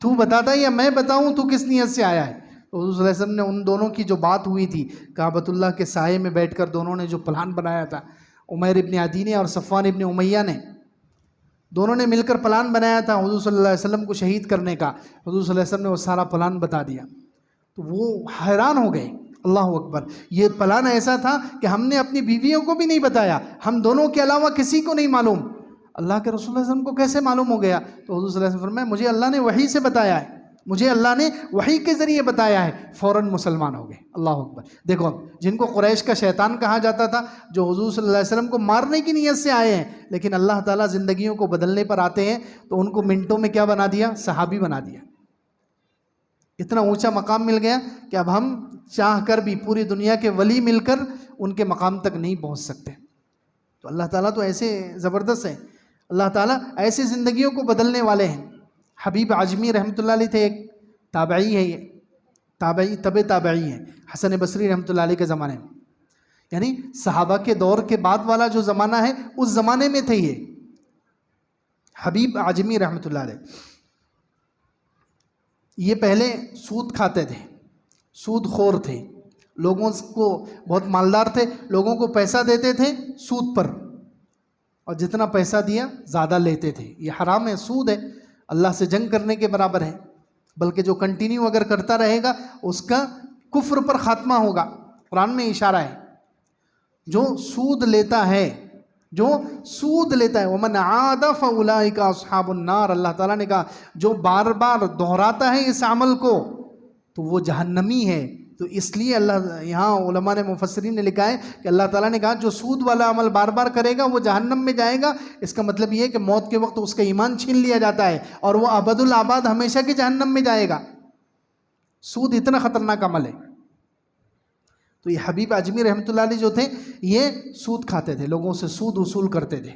تو بتاتا ہے یا میں بتاؤں تو کس نیت سے آیا ہے؟ تو حضور صلی اللہ علیہ وسلم نے ان دونوں کی جو بات ہوئی تھی کعبۃ اللہ کے سائے میں بیٹھ کر دونوں نے جو پلان بنایا تھا، عمیر ابن عدی نے اور صفوان ابن امیہ نے، دونوں نے مل کر پلان بنایا تھا حضور صلی اللہ علیہ وسلم کو شہید کرنے کا. حضور صلی اللہ علیہ وسلم نے وہ سارا پلان بتا دیا. تو وہ حیران ہو گئے. اللہ اکبر، یہ پلان ایسا تھا کہ ہم نے اپنی بیویوں کو بھی نہیں بتایا، ہم دونوں کے علاوہ کسی کو نہیں معلوم. اللہ کے رسول صلی اللہ علیہ وسلم کو کیسے معلوم ہو گیا؟ تو حضور صلی اللہ علیہ وسلم فرمایا مجھے اللہ نے وحی سے بتایا ہے، مجھے اللہ نے وحی کے ذریعے بتایا ہے. فوراً مسلمان ہو گئے. اللہ اکبر. دیکھو جن کو قریش کا شیطان کہا جاتا تھا، جو حضور صلی اللہ علیہ وسلم کو مارنے کی نیت سے آئے ہیں، لیکن اللہ تعالیٰ زندگیوں کو بدلنے پر آتے ہیں تو ان کو منٹوں میں کیا بنا دیا؟ صحابی بنا دیا. اتنا اونچا مقام مل گیا کہ اب ہم چاہ کر بھی پوری دنیا کے ولی مل کر ان کے مقام تک نہیں پہنچ سکتے. تو اللہ تعالیٰ تو ایسے زبردست ہے، اللہ تعالیٰ ایسے زندگیوں کو بدلنے والے ہیں. حبیب عجمی رحمۃ اللہ علیہ تھے، ایک تابعی ہے، یہ تابعی ہیں، حسن بصری رحمۃ اللہ علیہ کے زمانے میں، یعنی صحابہ کے دور کے بعد والا جو زمانہ ہے اس زمانے میں تھے یہ حبیب عجمی رحمۃ اللہ علیہ. یہ پہلے سود کھاتے تھے، سود خور تھے، لوگوں کو بہت مالدار تھے، لوگوں کو پیسہ دیتے تھے سود پر، اور جتنا پیسہ دیا زیادہ لیتے تھے. یہ حرام ہے، سود ہے، اللہ سے جنگ کرنے کے برابر ہے. بلکہ جو کنٹینیو اگر کرتا رہے گا اس کا کفر پر خاتمہ ہوگا. قرآن میں اشارہ ہے جو سود لیتا ہے، جو سود لیتا ہے، وَمَنْ عَادَ فَأُولَٰئِكَ أَصْحَابُ النَّارِ، اللہ تعالیٰ نے کہا جو بار بار دہراتا ہے اس عمل کو تو وہ جہنمی ہے. تو اس لیے اللہ، یہاں علماء نے، مفسرین نے لکھا ہے کہ اللہ تعالیٰ نے کہا جو سود والا عمل بار بار کرے گا وہ جہنم میں جائے گا. اس کا مطلب یہ ہے کہ موت کے وقت اس کا ایمان چھین لیا جاتا ہے اور وہ ابد الآباد ہمیشہ کے جہنم میں جائے گا. سود اتنا خطرناک عمل ہے. تو یہ حبیب عجمی رحمۃ اللہ علیہ جو تھے یہ سود کھاتے تھے، لوگوں سے سود وصول کرتے تھے.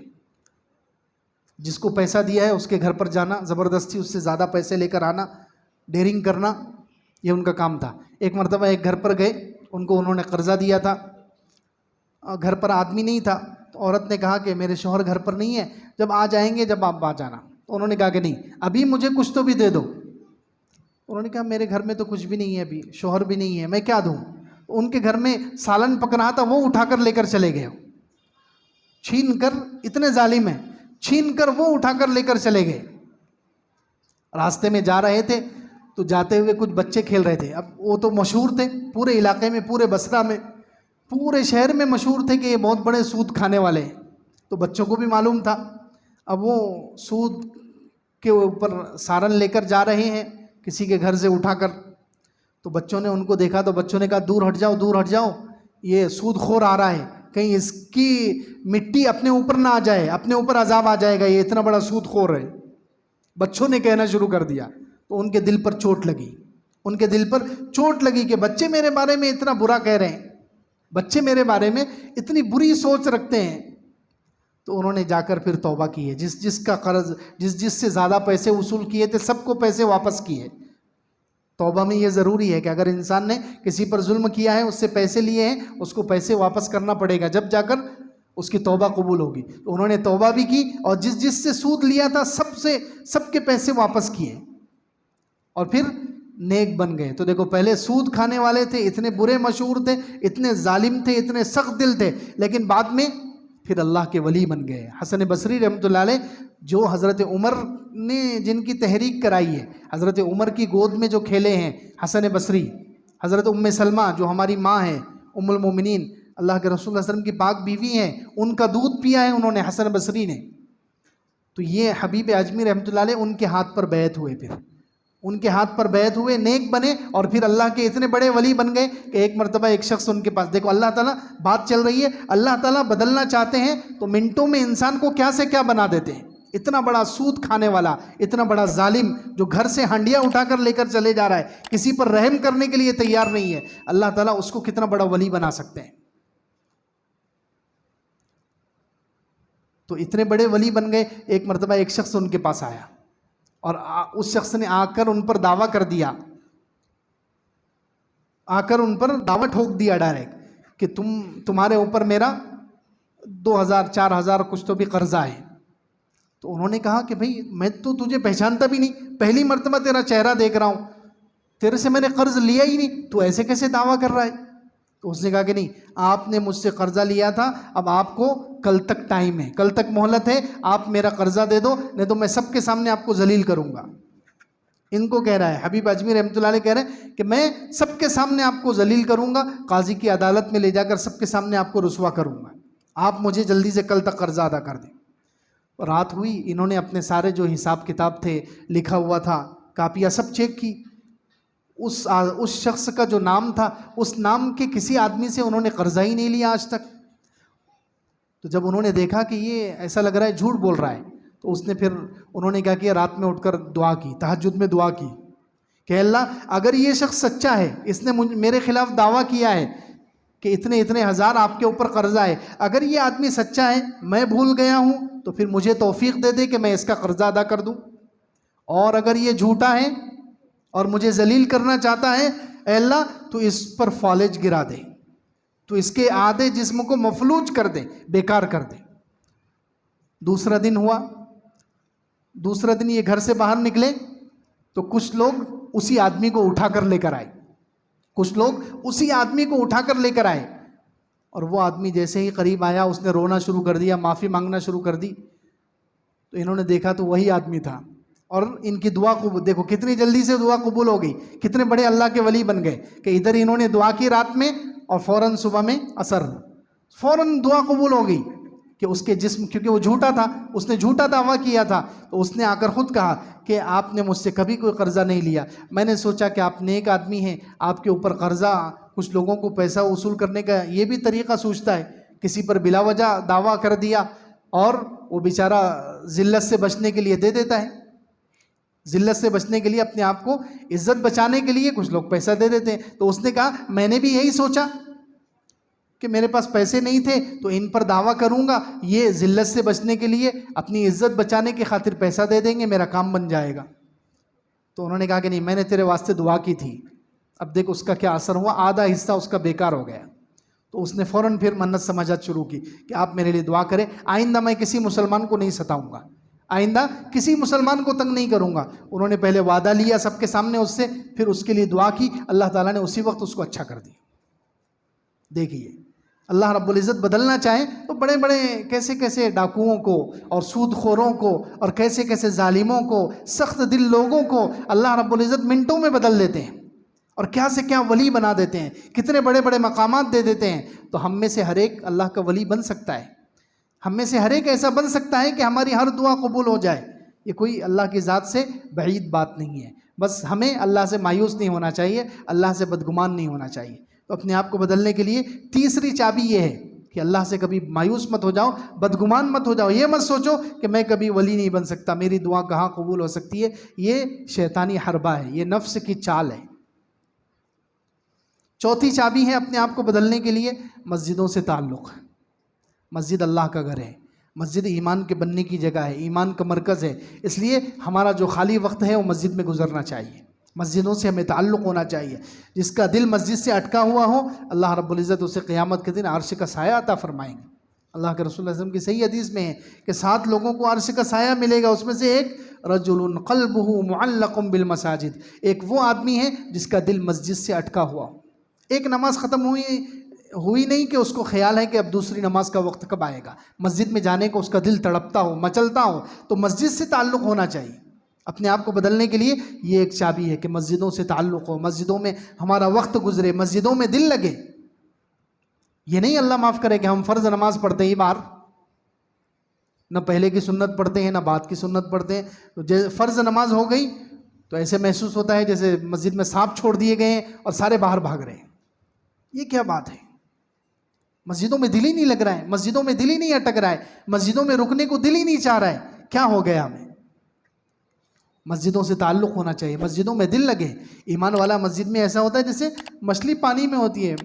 جس کو پیسہ دیا ہے اس کے گھر پر جانا، زبردستی اس سے زیادہ پیسے لے کر آنا، ڈیرنگ کرنا، یہ ان کا کام تھا. ایک مرتبہ ایک گھر پر گئے، ان کو انہوں نے قرضہ دیا تھا، گھر پر آدمی نہیں تھا. تو عورت نے کہا کہ میرے شوہر گھر پر نہیں ہے، جب آ جائیں گے جب آپ آ جانا. تو انہوں نے کہا کہ نہیں، ابھی مجھے کچھ تو بھی دے دو. انہوں نے کہا میرے گھر میں تو کچھ بھی نہیں ہے، ابھی شوہر بھی نہیں ہے، میں کیا دوں؟ ان کے گھر میں سالن پک رہا تھا، وہ اٹھا کر لے کر چلے گئے، چھین کر. اتنے ظالم ہیں، چھین کر وہ اٹھا کر لے کر چلے گئے. راستے میں جا رہے تھے تو جاتے ہوئے کچھ بچے کھیل رہے تھے. اب وہ تو مشہور تھے پورے علاقے میں، پورے بصرہ میں، پورے شہر میں مشہور تھے کہ یہ بہت بڑے سود کھانے والے ہیں. تو بچوں کو بھی معلوم تھا. اب وہ سود کے اوپر سارن لے کر جا رہے ہیں کسی کے گھر سے اٹھا کر. تو بچوں نے ان کو دیکھا تو بچوں نے کہا دور ہٹ جاؤ، دور ہٹ جاؤ، یہ سود خور آ رہا ہے، کہیں اس کی مٹی اپنے اوپر نہ آ جائے، اپنے اوپر عذاب آ جائے گا، یہ اتنا بڑا سود خور ہے. بچوں نے کہنا شروع کر دیا. تو ان کے دل پر چوٹ لگی، ان کے دل پر چوٹ لگی کہ بچے میرے بارے میں اتنا برا کہہ رہے ہیں، بچے میرے بارے میں اتنی بری سوچ رکھتے ہیں. تو انہوں نے جا کر پھر توبہ کی ہے. جس کا قرض، جس سے زیادہ پیسے وصول کیے تھے سب کو پیسے واپس کیے. توبہ میں یہ ضروری ہے کہ اگر انسان نے کسی پر ظلم کیا ہے، اس سے پیسے لیے ہیں، اس کو پیسے واپس کرنا پڑے گا، جب جا کر اس کی توبہ قبول ہوگی. تو انہوں نے توبہ بھی کی اور جس سے سود لیا تھا سب کے پیسے واپس کیے اور پھر نیک بن گئے. تو دیکھو پہلے سود کھانے والے تھے، اتنے برے مشہور تھے، اتنے ظالم تھے، اتنے سخت دل تھے، لیکن بعد میں پھر اللہ کے ولی بن گئے. حسن بصری رحمۃ اللہ علیہ جو حضرت عمر نے جن کی تحریک کرائی ہے، حضرت عمر کی گود میں جو کھیلے ہیں حسن بصری، حضرت ام سلمہ جو ہماری ماں ہیں، ام المومنین، اللہ کے رسول اللہ علیہ وسلم کی پاک بیوی ہیں، ان کا دودھ پیا ہے انہوں نے، حسن بصری نے. تو یہ حبیب عجمی رحمۃ اللہ علیہ ان کے ہاتھ پر بیعت ہوئے، پھر ان کے ہاتھ پر بیعت ہوئے، نیک بنے اور پھر اللہ کے اتنے بڑے ولی بن گئے کہ ایک مرتبہ ایک شخص ان کے پاس، دیکھو اللہ تعالیٰ بات چل رہی ہے، اللہ تعالیٰ بدلنا چاہتے ہیں تو منٹوں میں انسان کو کیا سے کیا بنا دیتے ہیں. اتنا بڑا سود کھانے والا، اتنا بڑا ظالم جو گھر سے ہانڈیاں اٹھا کر لے کر چلے جا رہا ہے، کسی پر رحم کرنے کے لیے تیار نہیں ہے، اللہ تعالیٰ اس کو کتنا بڑا ولی بنا سکتے ہیں. تو اتنے بڑے ولی بن گئے. ایک مرتبہ ایک شخص ان کے پاس آیا اور اس شخص نے آ کر ان پر دعویٰ کر دیا، آ کر ان پر دعویٰ ٹھوک دیا ڈائریکٹ کہ تمہارے اوپر میرا 2000 4000 کچھ تو بھی قرضہ ہے. تو انہوں نے کہا کہ بھئی میں تو تجھے پہچانتا بھی نہیں، پہلی مرتبہ تیرا چہرہ دیکھ رہا ہوں، تیرے سے میں نے قرض لیا ہی نہیں، تو ایسے کیسے دعویٰ کر رہا ہے؟ تو اس نے کہا کہ نہیں، آپ نے مجھ سے قرضہ لیا تھا، اب آپ کو کل تک ٹائم ہے، کل تک مہلت ہے، آپ میرا قرضہ دے دو، نہیں تو میں سب کے سامنے آپ کو ذلیل کروں گا. ان کو کہہ رہا ہے، حبیب اجمی رحمۃ اللہ علیہ کہہ رہے ہیں کہ میں سب کے سامنے آپ کو ذلیل کروں گا، قاضی کی عدالت میں لے جا کر سب کے سامنے آپ کو رسوا کروں گا، آپ مجھے جلدی سے کل تک قرضہ ادا کر دیں. رات ہوئی، انہوں نے اپنے سارے جو حساب کتاب تھے، لکھا ہوا تھا، کاپیاں سب چیک کی. اس شخص کا جو نام تھا، اس نام کے کسی آدمی سے انہوں نے قرضہ ہی نہیں لیا آج تک. تو جب انہوں نے دیکھا کہ یہ ایسا لگ رہا ہے جھوٹ بول رہا ہے، تو اس نے پھر انہوں نے کیا کیا، رات میں اٹھ کر دعا کی، تہجد میں دعا کی کہ اللہ اگر یہ شخص سچا ہے، اس نے میرے خلاف دعویٰ کیا ہے کہ اتنے اتنے ہزار آپ کے اوپر قرضہ ہے، اگر یہ آدمی سچا ہے، میں بھول گیا ہوں، تو پھر مجھے توفیق دے دے کہ میں اس کا قرضہ ادا کر دوں، اور اگر یہ جھوٹا ہے اور مجھے ذلیل کرنا چاہتا ہے، اے اللہ تو اس پر فالج گرا دے، تو اس کے آدھے جسم کو مفلوج کر دے، بیکار کر دے. دوسرا دن ہوا، دوسرا دن یہ گھر سے باہر نکلے تو کچھ لوگ اسی آدمی کو اٹھا کر لے کر آئے، کچھ لوگ اسی آدمی کو اٹھا کر لے کر آئے، اور وہ آدمی جیسے ہی قریب آیا اس نے رونا شروع کر دیا، معافی مانگنا شروع کر دی. تو انہوں نے دیکھا تو وہی آدمی تھا، اور ان کی دعا قبول، دیکھو کتنی جلدی سے دعا قبول ہو گئی، کتنے بڑے اللہ کے ولی بن گئے کہ ادھر انہوں نے دعا کی رات میں اور فوراً صبح میں اثر، فوراً دعا قبول ہو گئی کہ اس کے جسم، کیونکہ وہ جھوٹا تھا، اس نے جھوٹا دعویٰ کیا تھا، تو اس نے آ کر خود کہا کہ آپ نے مجھ سے کبھی کوئی قرضہ نہیں لیا، میں نے سوچا کہ آپ نیک آدمی ہیں، آپ کے اوپر قرضہ، کچھ لوگوں کو پیسہ وصول کرنے کا یہ بھی طریقہ سوچتا ہے، کسی پر بلا وجہ دعویٰ کر دیا اور وہ بیچارہ ذلت سے بچنے کے لیے دے دیتا ہے، ذلت سے بچنے کے لیے، اپنے آپ کو عزت بچانے کے لیے کچھ لوگ پیسہ دے دیتے ہیں. تو اس نے کہا میں نے بھی یہی سوچا کہ میرے پاس پیسے نہیں تھے تو ان پر دعویٰ کروں گا، یہ ذلت سے بچنے کے لیے، اپنی عزت بچانے کی خاطر پیسہ دے دیں گے، میرا کام بن جائے گا. تو انہوں نے کہا کہ نہیں، میں نے تیرے واسطے دعا کی تھی، اب دیکھ اس کا کیا اثر ہوا، آدھا حصہ اس کا بیکار ہو گیا. تو اس نے فوراً پھر منت سماجت شروع کی کہ آپ میرے لیے دعا کریں، آئندہ میں کسی مسلمان کو نہیں ستاؤں گا، آئندہ کسی مسلمان کو تنگ نہیں کروں گا. انہوں نے پہلے وعدہ لیا سب کے سامنے اس سے، پھر اس کے لیے دعا کی، اللہ تعالیٰ نے اسی وقت اس کو اچھا کر دیا. دیکھیے اللہ رب العزت بدلنا چاہے تو بڑے بڑے کیسے کیسے ڈاکوؤں کو اور سود خوروں کو اور کیسے کیسے ظالموں کو، سخت دل لوگوں کو اللہ رب العزت منٹوں میں بدل دیتے ہیں، اور کیا سے کیا ولی بنا دیتے ہیں، کتنے بڑے بڑے مقامات دے دیتے ہیں. تو ہم میں سے ہر ایک اللہ کا ولی بن سکتا ہے، ہم میں سے ہر ایک ایسا بن سکتا ہے کہ ہماری ہر دعا قبول ہو جائے. یہ کوئی اللہ کی ذات سے بعید بات نہیں ہے، بس ہمیں اللہ سے مایوس نہیں ہونا چاہیے، اللہ سے بدگمان نہیں ہونا چاہیے. تو اپنے آپ کو بدلنے کے لیے تیسری چابی یہ ہے کہ اللہ سے کبھی مایوس مت ہو جاؤ، بدگمان مت ہو جاؤ، یہ مت سوچو کہ میں کبھی ولی نہیں بن سکتا، میری دعا کہاں قبول ہو سکتی ہے. یہ شیطانی حربہ ہے، یہ نفس کی چال ہے. چوتھی چابی ہے اپنے آپ کو بدلنے کے لیے مسجدوں سے تعلق. مسجد اللہ کا گھر ہے، مسجد ایمان کے بننے کی جگہ ہے، ایمان کا مرکز ہے، اس لیے ہمارا جو خالی وقت ہے وہ مسجد میں گزرنا چاہیے، مسجدوں سے ہمیں تعلق ہونا چاہیے. جس کا دل مسجد سے اٹکا ہوا ہو، اللہ رب العزت اسے قیامت کے دن عرش کا سایہ عطا فرمائیں گے. اللہ کے رسول صلی اللہ علیہ وسلم کی صحیح حدیث میں ہے کہ 7 لوگوں کو عرش کا سایہ ملے گا، اس میں سے ایک رجل قلبہ معلق بالمساجد، ایک وہ آدمی ہے جس کا دل مسجد سے اٹکا ہوا ہو. ایک نماز ختم ہوئی نہیں کہ اس کو خیال ہے کہ اب دوسری نماز کا وقت کب آئے گا، مسجد میں جانے کو اس کا دل تڑپتا ہو، مچلتا ہو. تو مسجد سے تعلق ہونا چاہیے. اپنے آپ کو بدلنے کے لیے یہ ایک چابی ہے کہ مسجدوں سے تعلق ہو، مسجدوں میں ہمارا وقت گزرے، مسجدوں میں دل لگے. یہ نہیں اللہ معاف کرے کہ ہم فرض نماز پڑھتے ہی بار، نہ پہلے کی سنت پڑھتے ہیں نہ بعد کی سنت پڑھتے ہیں. تو فرض نماز ہو گئی تو ایسے محسوس ہوتا ہے جیسے مسجد میں سانپ چھوڑ دیے گئے ہیں اور سارے باہر بھاگ رہے ہیں. یہ کیا بات ہے؟ مسجدوں میں دل ہی نہیں لگ رہا ہے، مسجدوں میں دل ہی نہیں اٹک رہا ہے، مسجدوں میں رکنے کو دل ہی نہیں چاہ رہا ہے. کیا ہو گیا ہمیں؟ مسجدوں سے تعلق ہونا چاہیے، مسجدوں میں دل لگے۔ ایمان والا مسجد میں ایسا ہوتا ہے جیسے مچھلی پانی میں ہوتی ہے،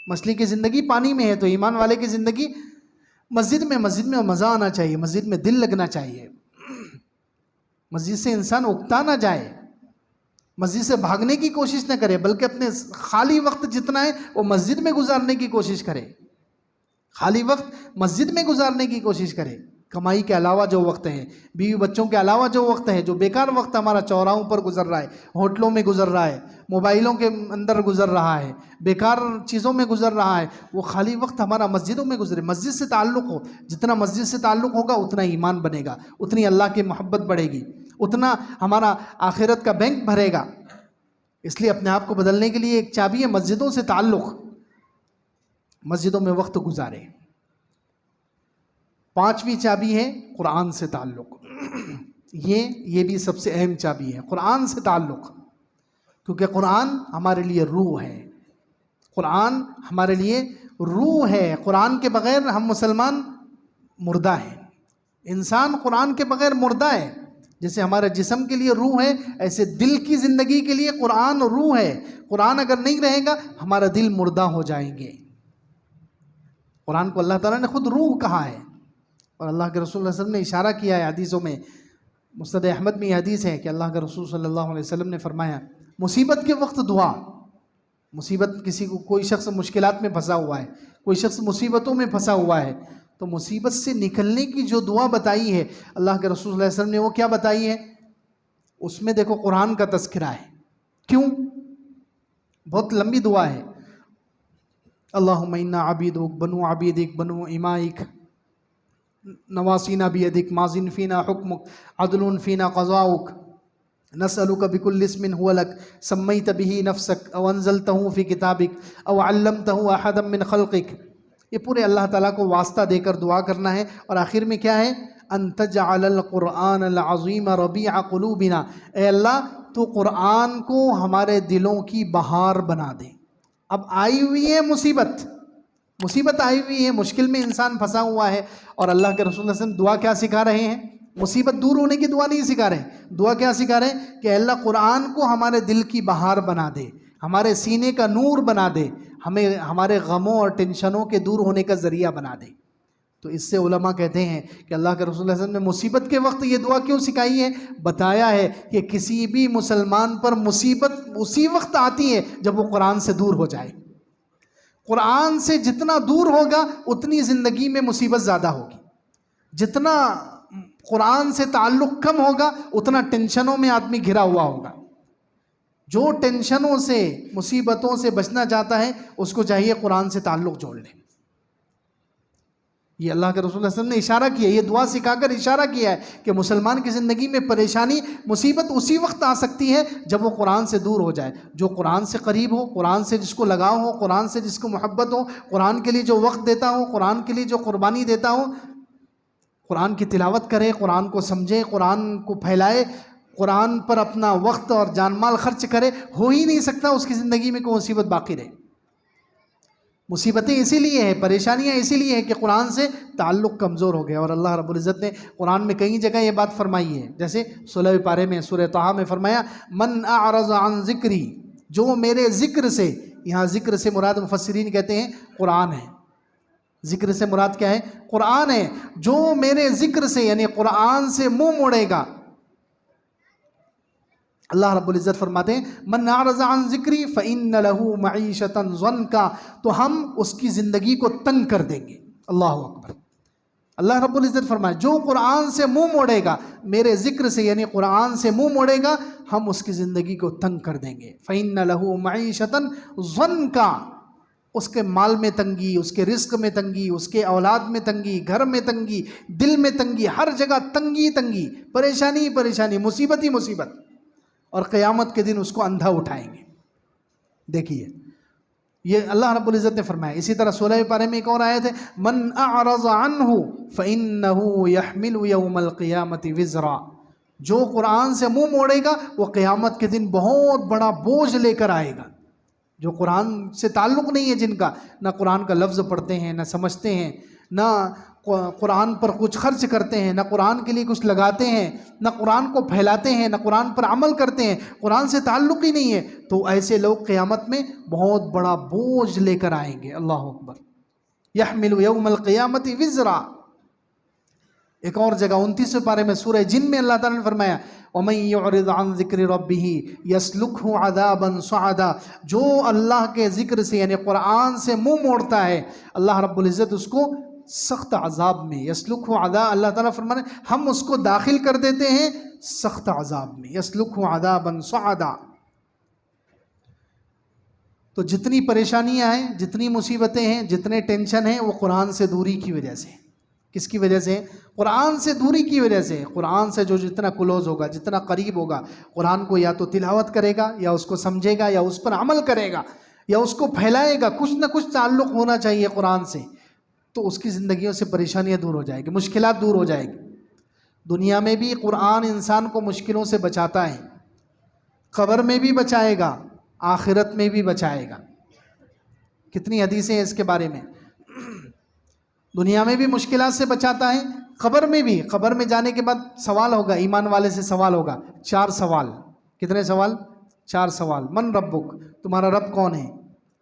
مچھلی کی زندگی پانی میں ہے، تو ایمان والے کی زندگی مسجد میں مزہ آنا چاہیے، مسجد میں دل لگنا چاہیے، مسجد سے انسان اکتا نہ جائے، مسجد سے بھاگنے کی کوشش نہ کرے، بلکہ اپنے خالی وقت جتنا ہے وہ مسجد میں گزارنے کی کوشش کرے، خالی وقت مسجد میں گزارنے کی کوشش کرے۔ کمائی کے علاوہ جو وقت ہے، بیوی بچوں کے علاوہ جو وقت ہے، جو بیکار وقت ہمارا چوراہوں پر گزر رہا ہے، ہوٹلوں میں گزر رہا ہے، موبائلوں کے اندر گزر رہا ہے، بیکار چیزوں میں گزر رہا ہے، وہ خالی وقت ہمارا مسجدوں میں گزرے، مسجد سے تعلق ہو۔ جتنا مسجد سے تعلق ہوگا اتنا ایمان بنے گا، اتنی اللہ کی محبت بڑھے گی، اتنا ہمارا آخرت کا بینک بھرے گا۔ اس لیے اپنے آپ کو بدلنے کے لیے ایک چابی ہے مسجدوں سے تعلق، مسجدوں میں وقت گزارے۔ پانچویں چابی ہے قرآن سے تعلق، یہ بھی سب سے اہم چابی ہے، قرآن سے تعلق، کیونکہ قرآن ہمارے لیے روح ہے، قرآن ہمارے لیے روح ہے۔ قرآن کے بغیر ہم مسلمان مردہ ہیں، انسان قرآن کے بغیر مردہ ہے۔ جیسے ہمارے جسم کے لیے روح ہے، ایسے دل کی زندگی کے لیے قرآن روح ہے۔ قرآن اگر نہیں رہے گا ہمارا دل مردہ ہو جائیں گے۔ قرآن کو اللہ تعالیٰ نے خود روح کہا ہے، اور اللہ کے رسول صلی اللہ علیہ وسلم نے اشارہ کیا ہے حدیثوں میں۔ مسند احمد میں یہ حدیث ہے کہ اللہ کے رسول صلی اللہ علیہ وسلم نے فرمایا، مصیبت کے وقت دعا، مصیبت کسی کو، کوئی شخص مشکلات میں پھنسا ہوا ہے، کوئی شخص مصیبتوں میں پھنسا ہوا ہے، تو مصیبت سے نکلنے کی جو دعا بتائی ہے اللہ کے رسول صلی اللہ علیہ وسلم نے، وہ کیا بتائی ہے؟ اس میں دیکھو قرآن کا تذکرہ ہے۔ کیوں؟ بہت لمبی دعا ہے۔ اللہم انا عبیدک بنو عبیدک بنو امائک نواسینا بیدک ماضٍ فینا حکمک عدل فینا قضاؤک نسألک بکل اسم هو لک سمیت به نفسک او انزلتہ فی کتابک او علمتہ احدا من خلقک۔ یہ پورے اللہ تعالیٰ کو واسطہ دے کر دعا کرنا ہے، اور آخر میں کیا ہے؟ ان تجعل القرآن العظیم ربیع قلوبنا، اے اللہ تو قرآن کو ہمارے دلوں کی بہار بنا دے۔ اب آئی ہوئی ہے مصیبت آئی ہوئی ہے، مشکل میں انسان پھنسا ہوا ہے، اور اللہ کے رسول صلی اللہ علیہ وسلم دعا کیا سکھا رہے ہیں؟ مصیبت دور ہونے کی دعا نہیں سکھا رہے، دعا کیا سکھا رہے ہیں؟ کہ اللہ قرآن کو ہمارے دل کی بہار بنا دے، ہمارے سینے کا نور بنا دے، ہمیں ہمارے غموں اور ٹینشنوں کے دور ہونے کا ذریعہ بنا دے۔ تو اس سے علماء کہتے ہیں کہ اللہ کے رسول صلی اللہ علیہ وسلم نے مصیبت کے وقت یہ دعا کیوں سکھائی ہے؟ بتایا ہے کہ کسی بھی مسلمان پر مصیبت اسی وقت آتی ہے جب وہ قرآن سے دور ہو جائے۔ قرآن سے جتنا دور ہوگا اتنی زندگی میں مصیبت زیادہ ہوگی، جتنا قرآن سے تعلق کم ہوگا اتنا ٹینشنوں میں آدمی گھرا ہوا ہوگا۔ جو ٹینشنوں سے، مصیبتوں سے بچنا چاہتا ہے اس کو چاہیے قرآن سے تعلق جوڑ لے۔ یہ اللہ کے رسول صلی اللہ علیہ وسلم نے اشارہ کیا، یہ دعا سکھا کر اشارہ کیا ہے کہ مسلمان کی زندگی میں پریشانی، مصیبت اسی وقت آ سکتی ہے جب وہ قرآن سے دور ہو جائے۔ جو قرآن سے قریب ہو، قرآن سے جس کو لگاؤ ہو، قرآن سے جس کو محبت ہو، قرآن کے لیے جو وقت دیتا ہو، قرآن کے لیے جو قربانی دیتا ہو، قرآن کی تلاوت کرے، قرآن کو سمجھے، قرآن کو پھیلائے، قرآن پر اپنا وقت اور جان مال خرچ کرے، ہو ہی نہیں سکتا اس کی زندگی میں کوئی مصیبت باقی رہے۔ مصیبتیں اسی لیے ہیں، پریشانیاں اسی لیے ہیں کہ قرآن سے تعلق کمزور ہو گیا۔ اور اللہ رب العزت نے قرآن میں کئی جگہ یہ بات فرمائی ہے، جیسے 16ویں پارے میں سورہ طٰہٰ میں فرمایا، من اعرض عن ذکری، جو میرے ذکر سے، یہاں ذکر سے مراد مفسرین کہتے ہیں قرآن ہے۔ ذکر سے مراد کیا ہے؟ قرآن ہے۔ جو میرے ذکر سے یعنی قرآن سے منہ موڑے گا، اللہ رب العزت فرماتے ہیں من اعرض عن ذکری فإن له معیشۃ ضنکا، تو ہم اس کی زندگی کو تنگ کر دیں گے۔ اللہ اکبر۔ اللہ رب العزت فرمائے جو قرآن سے منہ موڑے گا، میرے ذکر سے یعنی قرآن سے منہ موڑے گا، ہم اس کی زندگی کو تنگ کر دیں گے۔ فإن له معیشۃ ضنکا، اس کے مال میں تنگی، اس کے رزق میں تنگی، اس کے اولاد میں تنگی، گھر میں تنگی، دل میں تنگی، ہر جگہ تنگی تنگی، پریشانی پریشانی، مصیبت ہی مصیبت، اور قیامت کے دن اس کو اندھا اٹھائیں گے۔ دیکھیے یہ اللہ رب العزت نے فرمایا۔ اسی طرح 16ویں پارے میں ایک اور آیت ہے، من اعرض عنہ فإنہ یحمل یوم القیامۃ وزرا، جو قرآن سے منہ موڑے گا وہ قیامت کے دن بہت بڑا بوجھ لے کر آئے گا۔ جو قرآن سے تعلق نہیں ہے، جن کا نہ قرآن کا لفظ پڑھتے ہیں، نہ سمجھتے ہیں، نہ قرآن پر کچھ خرچ کرتے ہیں، نہ قرآن کے لیے کچھ لگاتے ہیں، نہ قرآن کو پھیلاتے ہیں، نہ قرآن پر عمل کرتے ہیں، قرآن سے تعلق ہی نہیں ہے، تو ایسے لوگ قیامت میں بہت بڑا بوجھ لے کر آئیں گے۔ اللہ اکبر۔ یحمل یوم القیامت وزرا۔ ایک اور جگہ 29ویں پارے میں سورہ جن میں اللہ تعالیٰ نے فرمایا وَمَن يُعْرِضْ عَنْ ذِكْرِ رَبِّهِ يَسْلُكْهُ عَذَابًا صَعَدًا، جو اللہ کے ذکر سے یعنی قرآن سے منہ موڑتا ہے، اللہ رب العزت اس کو سخت عذاب میں، یسلکہ عذاب، اللہ تعالیٰ فرمانے ہم اس کو داخل کر دیتے ہیں سخت عذاب میں، یسلکہ عذابا صعدا۔ تو جتنی پریشانیاں ہیں، جتنی مصیبتیں ہیں، جتنے ٹینشن ہیں، وہ قرآن سے دوری کی وجہ سے۔ کس کی وجہ سے؟ قرآن سے دوری کی وجہ سے۔ قرآن سے جو جتنا کلوز ہوگا، جتنا قریب ہوگا، قرآن کو یا تو تلاوت کرے گا، یا اس کو سمجھے گا، یا اس پر عمل کرے گا، یا اس کو پھیلائے گا، کچھ نہ کچھ تعلق ہونا چاہیے قرآن سے، تو اس کی زندگیوں سے پریشانیاں دور ہو جائے گی، مشکلات دور ہو جائے گی۔ دنیا میں بھی قرآن انسان کو مشکلوں سے بچاتا ہے، قبر میں بھی بچائے گا، آخرت میں بھی بچائے گا۔ کتنی حدیثیں ہیں اس کے بارے میں۔ دنیا میں بھی مشکلات سے بچاتا ہے، قبر میں بھی۔ قبر میں جانے کے بعد سوال ہوگا، ایمان والے سے سوال ہوگا، 4 سوال۔ کتنے سوال؟ 4 سوال۔ من ربک، تمہارا رب کون ہے؟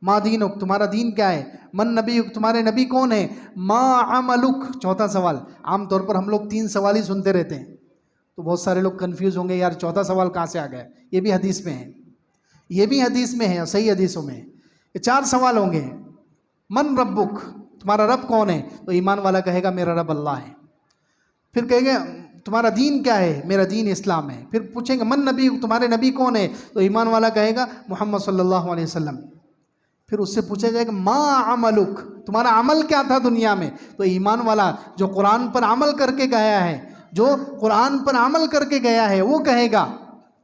ما دینک، تمہارا دین کیا ہے؟ من نبیک، تمہارے نبی کون ہے؟ ما عملک، چوتھا سوال۔ عام طور پر ہم لوگ 3 سوال ہی سنتے رہتے ہیں، تو بہت سارے لوگ کنفیوز ہوں گے، یار چوتھا سوال کہاں سے آ گیا؟ یہ بھی حدیث میں ہے، یہ بھی حدیث میں ہے، صحیح حدیثوں میں ہے۔ یہ 4 سوال ہوں گے۔ من ربک، تمہارا رب کون ہے؟ تو ایمان والا کہے گا میرا رب اللہ ہے۔ پھر کہیں گے تمہارا دین کیا ہے؟ میرا دین اسلام ہے۔ پھر پوچھیں گے من نبی، تمہارے نبی کون ہے؟ تو ایمان والا کہے گا محمد صلی اللہ علیہ وسلم۔ پھر اس سے پوچھا جائے گا ما عملک، تمہارا عمل کیا تھا دنیا میں؟ تو ایمان والا جو قرآن پر عمل کر کے گیا ہے، جو قرآن پر عمل کر کے گیا ہے، وہ کہے گا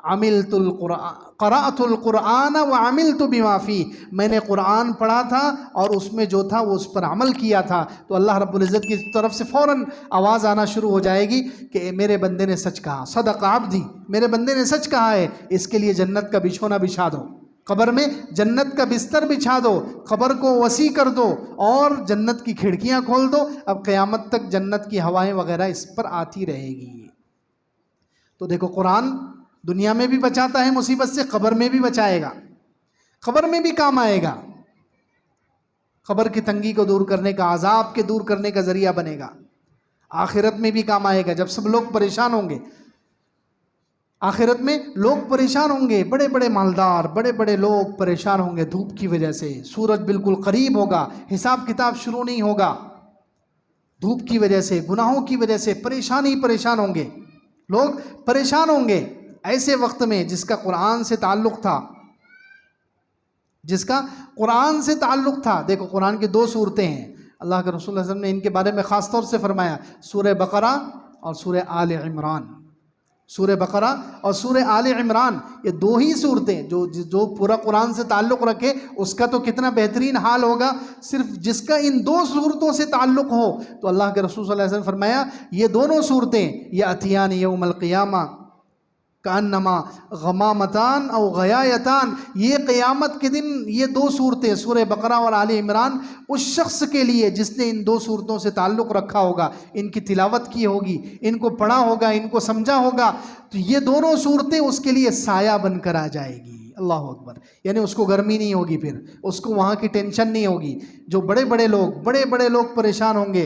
عملت القرآن، قرأت القرآن وعملت بما فیہ، میں نے قرآن پڑھا تھا اور اس میں جو تھا وہ اس پر عمل کیا تھا۔ تو اللہ رب العزت کی طرف سے فوراً آواز آنا شروع ہو جائے گی کہ میرے بندے نے سچ کہا، صدق عبدی، میرے بندے نے سچ کہا ہے، اس کے لیے جنت کا بچھونا بچھا دو، قبر میں جنت کا بستر بچھا دو، قبر کو وسیع کر دو اور جنت کی کھڑکیاں کھول دو، اب قیامت تک جنت کی ہوائیں وغیرہ اس پر آتی رہے گی۔ تو دیکھو قرآن دنیا میں بھی بچاتا ہے مصیبت سے، قبر میں بھی بچائے گا، قبر میں بھی کام آئے گا، قبر کی تنگی کو دور کرنے کا، عذاب کے دور کرنے کا ذریعہ بنے گا، آخرت میں بھی کام آئے گا جب سب لوگ پریشان ہوں گے۔ آخرت میں لوگ پریشان ہوں گے، بڑے بڑے مالدار، بڑے بڑے لوگ پریشان ہوں گے دھوپ کی وجہ سے، سورج بالکل قریب ہوگا، حساب کتاب شروع نہیں ہوگا، دھوپ کی وجہ سے، گناہوں کی وجہ سے پریشان ہوں گے، لوگ پریشان ہوں گے۔ ایسے وقت میں جس کا قرآن سے تعلق تھا، جس کا قرآن سے تعلق تھا، دیکھو قرآن کی 2 صورتیں ہیں، اللہ کے رسول صلی اللہ علیہ وسلم نے ان کے بارے میں خاص طور سے فرمایا، سورہ بقرہ اور سورہ آل عمران۔ سورہ بقرہ اور سورہ آل عمران، یہ 2 ہی صورتیں جو پورا قرآن سے تعلق رکھے اس کا تو کتنا بہترین حال ہوگا۔ صرف جس کا ان 2 صورتوں سے تعلق ہو، تو اللہ کے رسول صلی اللہ علیہ وسلم فرمایا یہ دونوں صورتیں یأتیان یوم القیامہ کأنما غمامتان او غیایتان، یہ قیامت کے دن یہ 2 صورتیں سورہ بقرہ اور آل عمران اس شخص کے لیے جس نے ان 2 صورتوں سے تعلق رکھا ہوگا، ان کی تلاوت کی ہوگی، ان کو پڑھا ہوگا، ان کو سمجھا ہوگا، تو یہ دونوں صورتیں اس کے لیے سایہ بن کر آ جائے گی۔ اللہ اکبر، یعنی اس کو گرمی نہیں ہوگی، پھر اس کو وہاں کی ٹینشن نہیں ہوگی۔ جو بڑے بڑے لوگ پریشان ہوں گے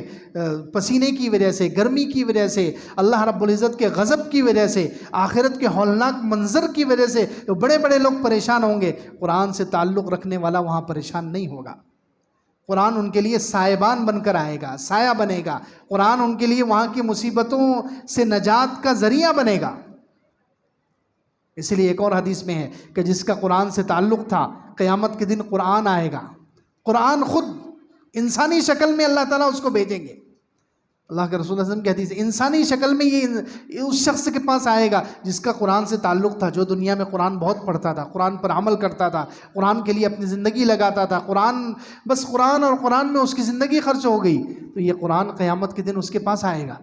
پسینے کی وجہ سے، گرمی کی وجہ سے، اللہ رب العزت کے غضب کی وجہ سے، آخرت کے ہولناک منظر کی وجہ سے، جو بڑے لوگ پریشان ہوں گے، قرآن سے تعلق رکھنے والا وہاں پریشان نہیں ہوگا۔ قرآن ان کے لیے سائبان بن کر آئے گا، سایہ بنے گا، قرآن ان کے لیے وہاں کی مصیبتوں سے نجات کا ذریعہ بنے گا۔ اس لیے ایک اور حدیث میں ہے کہ جس کا قرآن سے تعلق تھا، قیامت کے دن قرآن آئے گا، قرآن خود انسانی شکل میں اللہ تعالیٰ اس کو بھیجیں گے۔ اللہ کے رسول صلی اللہ علیہ وسلم کی حدیث ہے، انسانی شکل میں یہ اس شخص کے پاس آئے گا جس کا قرآن سے تعلق تھا، جو دنیا میں قرآن بہت پڑھتا تھا، قرآن پر عمل کرتا تھا، قرآن کے لیے اپنی زندگی لگاتا تھا، قرآن اور قرآن میں اس کی زندگی خرچ ہو گئی، تو یہ قرآن قیامت کے دن اس کے پاس آئے گا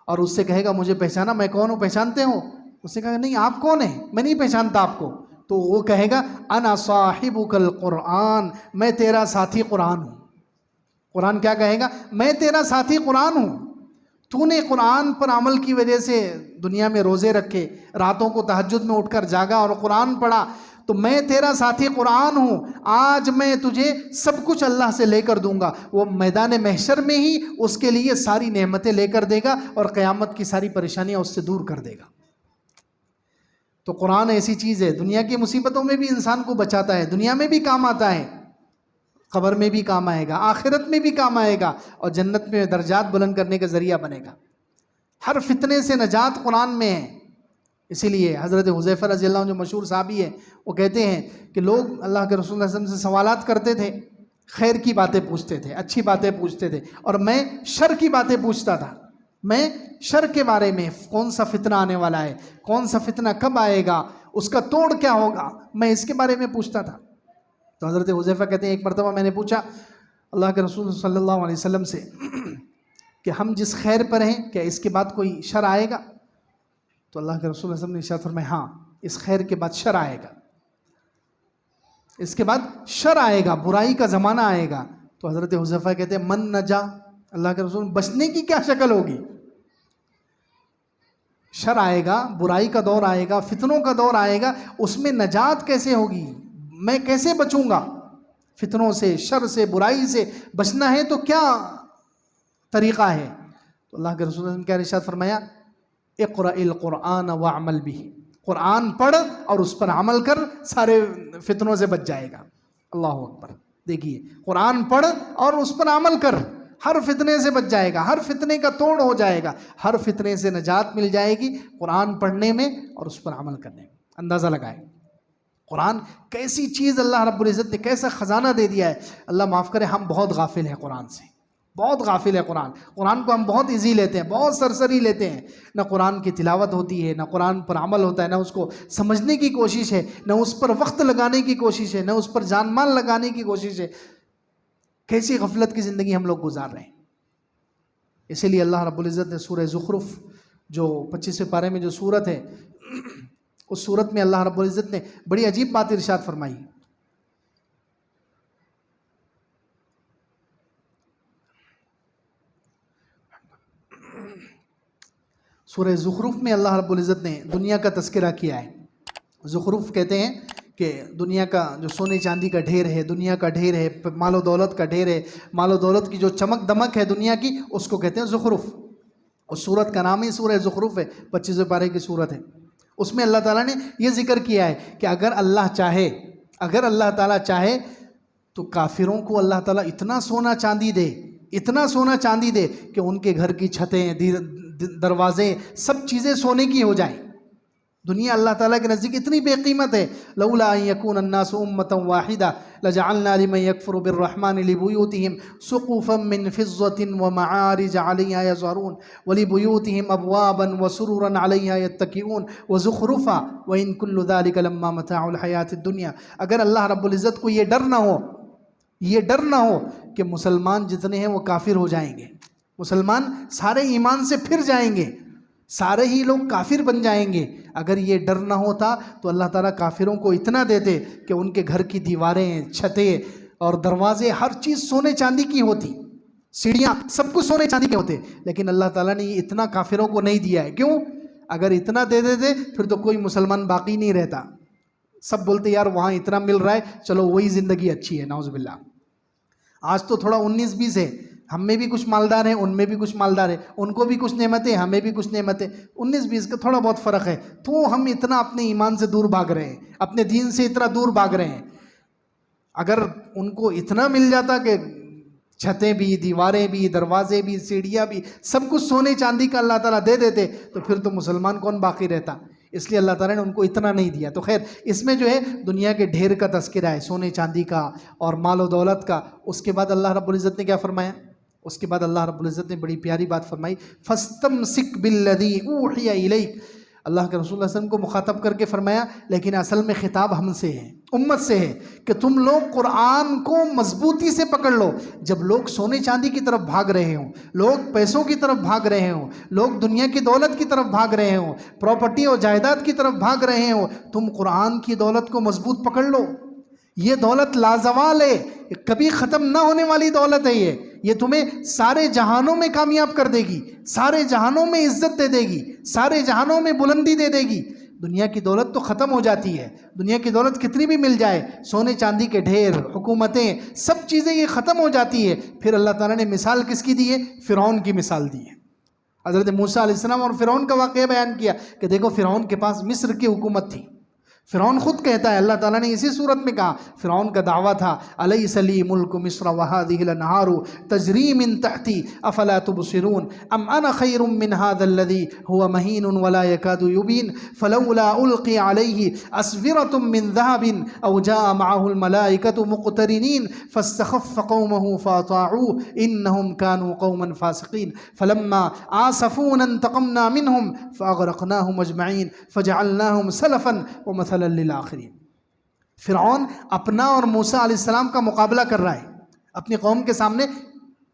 اور اس سے کہے گا مجھے پہچانا، میں کون ہوں، پہچانتے ہو؟ اس نے کہا نہیں آپ کون ہیں، میں نہیں پہچانتا آپ کو۔ تو وہ کہے گا انا صاحبک القرآن، میں تیرا ساتھی قرآن ہوں۔ قرآن کیا کہے گا؟ میں تیرا ساتھی قرآن ہوں، تو نے قرآن پر عمل کی وجہ سے دنیا میں روزے رکھے، راتوں کو تہجد میں اٹھ کر جاگا اور قرآن پڑھا، تو میں تیرا ساتھی قرآن ہوں، آج میں تجھے سب کچھ اللہ سے لے کر دوں گا۔ وہ میدان محشر میں ہی اس کے لیے ساری نعمتیں لے کر دے گا اور قیامت کی ساری پریشانیاں اس سے دور کر دے گا۔ تو قرآن ایسی چیز ہے، دنیا کی مصیبتوں میں بھی انسان کو بچاتا ہے، دنیا میں بھی کام آتا ہے، قبر میں بھی کام آئے گا، آخرت میں بھی کام آئے گا، اور جنت میں درجات بلند کرنے کا ذریعہ بنے گا۔ ہر فتنے سے نجات قرآن میں ہے۔ اسی لیے حضرت حذیفہ رضی اللہ عنہ جو مشہور صحابی ہے، وہ کہتے ہیں کہ لوگ اللہ کے رسول صلی اللہ علیہ وسلم سے سوالات کرتے تھے، خیر کی باتیں پوچھتے تھے، اچھی باتیں پوچھتے تھے، اور میں شر کی باتیں پوچھتا تھا۔ میں شر کے بارے میں، کون سا فتنہ آنے والا ہے، کون سا فتنہ کب آئے گا، اس کا توڑ کیا ہوگا، میں اس کے بارے میں پوچھتا تھا۔ تو حضرت حذیفہ کہتے ہیں ایک مرتبہ میں نے پوچھا اللہ کے رسول صلی اللہ علیہ وسلم سے کہ ہم جس خیر پر ہیں کیا اس کے بعد کوئی شر آئے گا؟ تو اللہ کے رسول صلی اللہ علیہ وسلم نے ارشاد فرمایا ہاں، اس خیر کے بعد شر آئے گا، اس کے بعد شر آئے گا، برائی کا زمانہ آئے گا۔ تو حضرت حذیفہ کہتے ہیں من نجا، اللہ کے رسول بچنے کی کیا شکل ہوگی؟ شر آئے گا، برائی کا دور آئے گا، فتنوں کا دور آئے گا، اس میں نجات کیسے ہوگی؟ میں کیسے بچوں گا فتنوں سے، شر سے، برائی سے؟ بچنا ہے تو کیا طریقہ ہے؟ تو اللہ کے رسول نے کیا ارشاد فرمایا؟ اقرأ القرآن وعمل به، قرآن پڑھ اور اس پر عمل کر، سارے فتنوں سے بچ جائے گا۔ اللہ اکبر! دیکھیے، قرآن پڑھ اور اس پر عمل کر، ہر فتنے سے بچ جائے گا، ہر فتنے کا توڑ ہو جائے گا، ہر فتنے سے نجات مل جائے گی قرآن پڑھنے میں اور اس پر عمل کرنے میں۔ اندازہ لگائیں قرآن کیسی چیز اللہ رب العزت نے کیسا خزانہ دے دیا ہے۔ اللہ معاف کرے، ہم بہت غافل ہیں قرآن سے، بہت غافل ہے قرآن کو ہم بہت ایزی لیتے ہیں، بہت سرسری لیتے ہیں۔ نہ قرآن کی تلاوت ہوتی ہے، نہ قرآن پر عمل ہوتا ہے، نہ اس کو سمجھنے کی کوشش ہے، نہ اس پر وقت لگانے کی کوشش ہے، نہ اس پر جان مال لگانے کی کوشش ہے۔ کیسی غفلت کی زندگی ہم لوگ گزار رہے ہیں۔ اسی لیے اللہ رب العزت نے سورہ زخرف جو 25ویں پارے میں جو سورت ہے، اس سورت میں اللہ رب العزت نے بڑی عجیب بات ارشاد فرمائی۔ سورہ زخرف میں اللہ رب العزت نے دنیا کا تذکرہ کیا ہے۔ زخرف کہتے ہیں کہ دنیا کا جو سونے چاندی کا ڈھیر ہے، دنیا کا ڈھیر ہے، مال و دولت کا ڈھیر ہے، مال و دولت کی جو چمک دمک ہے دنیا کی، اس کو کہتے ہیں زخرف۔ اس سورت کا نام ہی سورہ زخرف ہے، 25ویں پارے کی سورت ہے۔ اس میں اللہ تعالیٰ نے یہ ذکر کیا ہے کہ اگر اللہ تعالیٰ چاہے تو کافروں کو اللہ تعالیٰ اتنا سونا چاندی دے، اتنا سونا چاندی دے کہ ان کے گھر کی چھتیں، دروازے، سب چیزیں سونے کی ہو جائیں۔ دنیا اللہ تعالیٰ کے نزدیک اتنی بے قیمت ہے۔ لولا ان یکون الناس امۃ واحدہ لجعلنا لمن یکفر بالرحمن لبیوتہم سقفا من فضة ومعارج علیہا یظہرون ولبیوتہم ابوابا وسررا علیہا یتکئون وزخرفا وان کل ذلک لما متاع الحیاۃ الدنیا۔ اگر اللہ رب العزت کو یہ ڈر نہ ہو کہ مسلمان جتنے ہیں وہ کافر ہو جائیں گے، مسلمان سارے ایمان سے پھر جائیں گے، سارے ہی لوگ کافر بن جائیں گے، اگر یہ ڈر نہ ہوتا تو اللہ تعالیٰ کافروں کو اتنا دیتے کہ ان کے گھر کی دیواریں، چھتیں اور دروازے، ہر چیز سونے چاندی کی ہوتی، سیڑھیاں، سب کچھ سونے چاندی کے ہوتے۔ لیکن اللہ تعالیٰ نے یہ اتنا کافروں کو نہیں دیا ہے۔ کیوں؟ اگر اتنا دے دیتے پھر تو کوئی مسلمان باقی نہیں رہتا، سب بولتے یار وہاں اتنا مل رہا ہے، چلو وہی زندگی اچھی ہے، نعوذ باللہ۔ آج تو تھوڑا 19-20 ہے، ہم میں بھی کچھ مالدار ہیں، ان میں بھی کچھ مالدار ہیں، ان کو بھی کچھ نعمتیں، ہمیں بھی کچھ نعمتیں، 19-20 کا تھوڑا بہت فرق ہے، تو ہم اتنا اپنے ایمان سے دور بھاگ رہے ہیں، اپنے دین سے اتنا دور بھاگ رہے ہیں۔ اگر ان کو اتنا مل جاتا کہ چھتیں بھی، دیواریں بھی، دروازے بھی، سیڑھیاں بھی، سب کچھ سونے چاندی کا اللہ تعالیٰ دے دیتے تو پھر تو مسلمان کون باقی رہتا۔ اس لیے اللہ تعالیٰ نے ان کو اتنا نہیں دیا۔ تو خیر، اس میں جو ہے دنیا کے ڈھیر کا تذکرہ ہے، سونے چاندی کا اور مال و دولت کا۔ اس کے بعد اللہ رب العزت نے کیا فرمایا؟ اس کے بعد اللہ رب العزت نے بڑی پیاری بات فرمائی، فَاسْتَمْسِكْ بِالَّذِي أُوحِيَ إِلَيْكَ۔ اللہ کے رسول صلی اللہ علیہ وسلم کو مخاطب کر کے فرمایا، لیکن اصل میں خطاب ہم سے ہے، امت سے ہے، کہ تم لوگ قرآن کو مضبوطی سے پکڑ لو۔ جب لوگ سونے چاندی کی طرف بھاگ رہے ہوں، لوگ پیسوں کی طرف بھاگ رہے ہوں، لوگ دنیا کی دولت کی طرف بھاگ رہے ہوں، پراپرٹی اور جائیداد کی طرف بھاگ رہے ہوں، تم قرآن کی دولت کو مضبوط پکڑ لو۔ یہ دولت لازوال ہے، کبھی ختم نہ ہونے والی دولت ہے۔ یہ تمہیں سارے جہانوں میں کامیاب کر دے گی، سارے جہانوں میں عزت دے دے گی، سارے جہانوں میں بلندی دے دے گی۔ دنیا کی دولت تو ختم ہو جاتی ہے، دنیا کی دولت کتنی بھی مل جائے، سونے چاندی کے ڈھیر، حکومتیں، سب چیزیں یہ ختم ہو جاتی ہے۔ پھر اللہ تعالیٰ نے مثال کس کی دی ہے؟ فرعون کی مثال دی ہے۔ حضرت موسیٰ علیہ السلام اور فرعون کا واقعہ بیان کیا کہ دیکھو فرعون کے پاس مصر کی حکومت تھی۔ فرعون خود کہتا ہے، اللہ تعالیٰ نے اسی صورت میں کہا، فرعون کا دعویٰ تھا، الیس لی ملک مصر وہذہ الانہار تجری من تحتی افلا تبصرون ام انا خیر من ھذا الذی ھو مہین ولا یکاد یبین فلولا القی علیہ اسورۃ من ذھب او جاء معہ الملائکۃ مقترنین فاستخف قومہ فاطاعوہ انہم کانوا قوما فاسقین فلما آسفونا انتقمنا منہم فاغرقناہم اجمعین فجعلناہم سلفا ومثلا للآخرین۔ فرعون اپنا اور موسیٰ علیہ السلام کا مقابلہ کر رہا ہے، اپنی قوم کے سامنے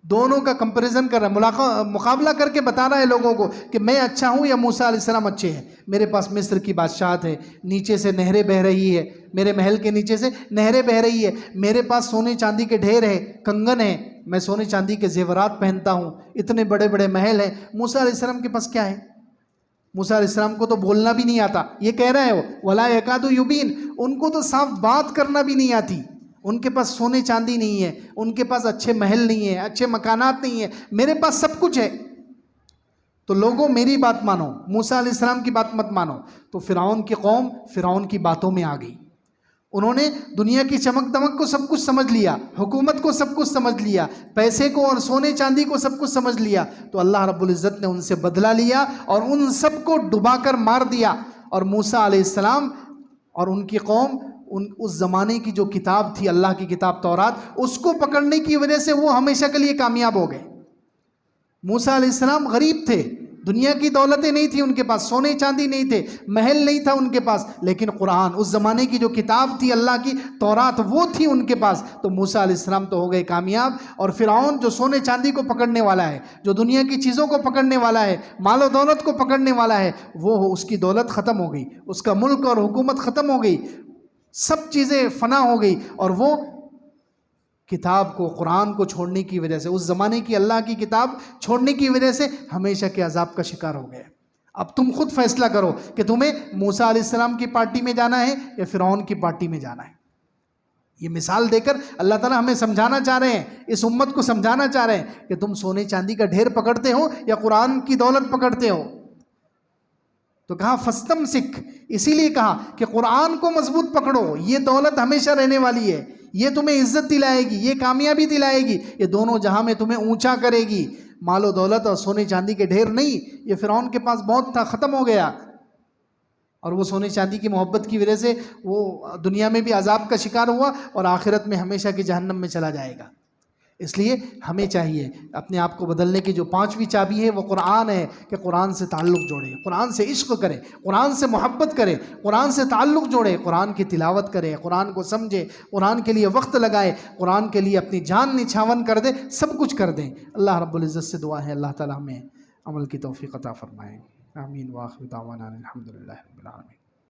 دونوں کا کمپیریزن کر رہا ہے، مقابلہ کر کے بتا رہا ہے لوگوں کو کہ میں اچھا ہوں یا موسیٰ علیہ السلام اچھے ہیں۔ میرے پاس مصر کی بادشاہت ہے، نیچے سے نہریں بہہ رہی ہے، میرے محل کے نیچے سے نہریں بہہ رہی ہے، میرے پاس سونے چاندی کے ڈھیر ہے، کنگن ہے، میں سونے چاندی کے زیورات پہنتا ہوں، اتنے بڑے بڑے محل ہیں۔ موسیٰ علیہ السلام کے پاس کیا ہے؟ موسیٰ علیہ السلام کو تو بولنا بھی نہیں آتا، یہ کہہ رہے ہو ولا یکاد یبین، ان کو تو صاف بات کرنا بھی نہیں آتی، ان کے پاس سونے چاندی نہیں ہے، ان کے پاس اچھے محل نہیں ہیں، اچھے مکانات نہیں ہیں، میرے پاس سب کچھ ہے۔ تو لوگوں میری بات مانو، موسیٰ علیہ السلام کی بات مت مانو۔ تو فرعون کی قوم فرعون کی باتوں میں آ گئی، انہوں نے دنیا کی چمک دمک کو سب کچھ سمجھ لیا، حکومت کو سب کچھ سمجھ لیا، پیسے کو اور سونے چاندی کو سب کچھ سمجھ لیا۔ تو اللہ رب العزت نے ان سے بدلہ لیا اور ان سب کو ڈبا کر مار دیا۔ اور موسیٰ علیہ السلام اور ان کی قوم اس زمانے کی جو کتاب تھی، اللہ کی کتاب تورات، اس کو پکڑنے کی وجہ سے وہ ہمیشہ کے لیے کامیاب ہو گئے۔ موسیٰ علیہ السلام غریب تھے، دنیا کی دولتیں نہیں تھی ان کے پاس، سونے چاندی نہیں تھے، محل نہیں تھا ان کے پاس، لیکن قرآن، اس زمانے کی جو کتاب تھی اللہ کی تورات، وہ تھی ان کے پاس۔ تو موسیٰ علیہ السلام تو ہو گئے کامیاب، اور فرعون جو سونے چاندی کو پکڑنے والا ہے، جو دنیا کی چیزوں کو پکڑنے والا ہے، مال و دولت کو پکڑنے والا ہے، وہ اس کی دولت ختم ہو گئی، اس کا ملک اور حکومت ختم ہو گئی، سب چیزیں فنا ہو گئی، اور وہ کتاب کو، قرآن کو چھوڑنے کی وجہ سے، اس زمانے کی اللہ کی کتاب چھوڑنے کی وجہ سے ہمیشہ کے عذاب کا شکار ہو گئے۔ اب تم خود فیصلہ کرو کہ تمہیں موسیٰ علیہ السلام کی پارٹی میں جانا ہے یا فرعون کی پارٹی میں جانا ہے۔ یہ مثال دے کر اللہ تعالیٰ ہمیں سمجھانا چاہ رہے ہیں، اس امت کو سمجھانا چاہ رہے ہیں کہ تم سونے چاندی کا ڈھیر پکڑتے ہو یا قرآن کی دولت پکڑتے ہو۔ تو کہا فاستمسک، اسی لیے کہا کہ قرآن کو مضبوط پکڑو، یہ دولت ہمیشہ رہنے والی ہے، یہ تمہیں عزت دلائے گی، یہ کامیابی دلائے گی، یہ دونوں جہاں میں تمہیں اونچا کرے گی۔ مال و دولت اور سونے چاندی کے ڈھیر نہیں، یہ فرعون کے پاس بہت تھا، ختم ہو گیا، اور وہ سونے چاندی کی محبت کی وجہ سے وہ دنیا میں بھی عذاب کا شکار ہوا اور آخرت میں ہمیشہ کی جہنم میں چلا جائے گا۔ اس لیے ہمیں چاہیے اپنے آپ کو بدلنے کی جو 5ویں چابی ہے وہ قرآن ہے، کہ قرآن سے تعلق جوڑے، قرآن سے عشق کرے، قرآن سے محبت کرے، قرآن سے تعلق جوڑے، قرآن کی تلاوت کرے، قرآن کو سمجھے، قرآن کے لیے وقت لگائے، قرآن کے لیے اپنی جان نچھاون کر دے، سب کچھ کر دیں۔ اللہ رب العزت سے دعا ہے اللہ تعالی ہمیں عمل کی توفیق عطا فرمائے۔ آمین۔ وآخر دعوانا الحمدللہ رب العالمین۔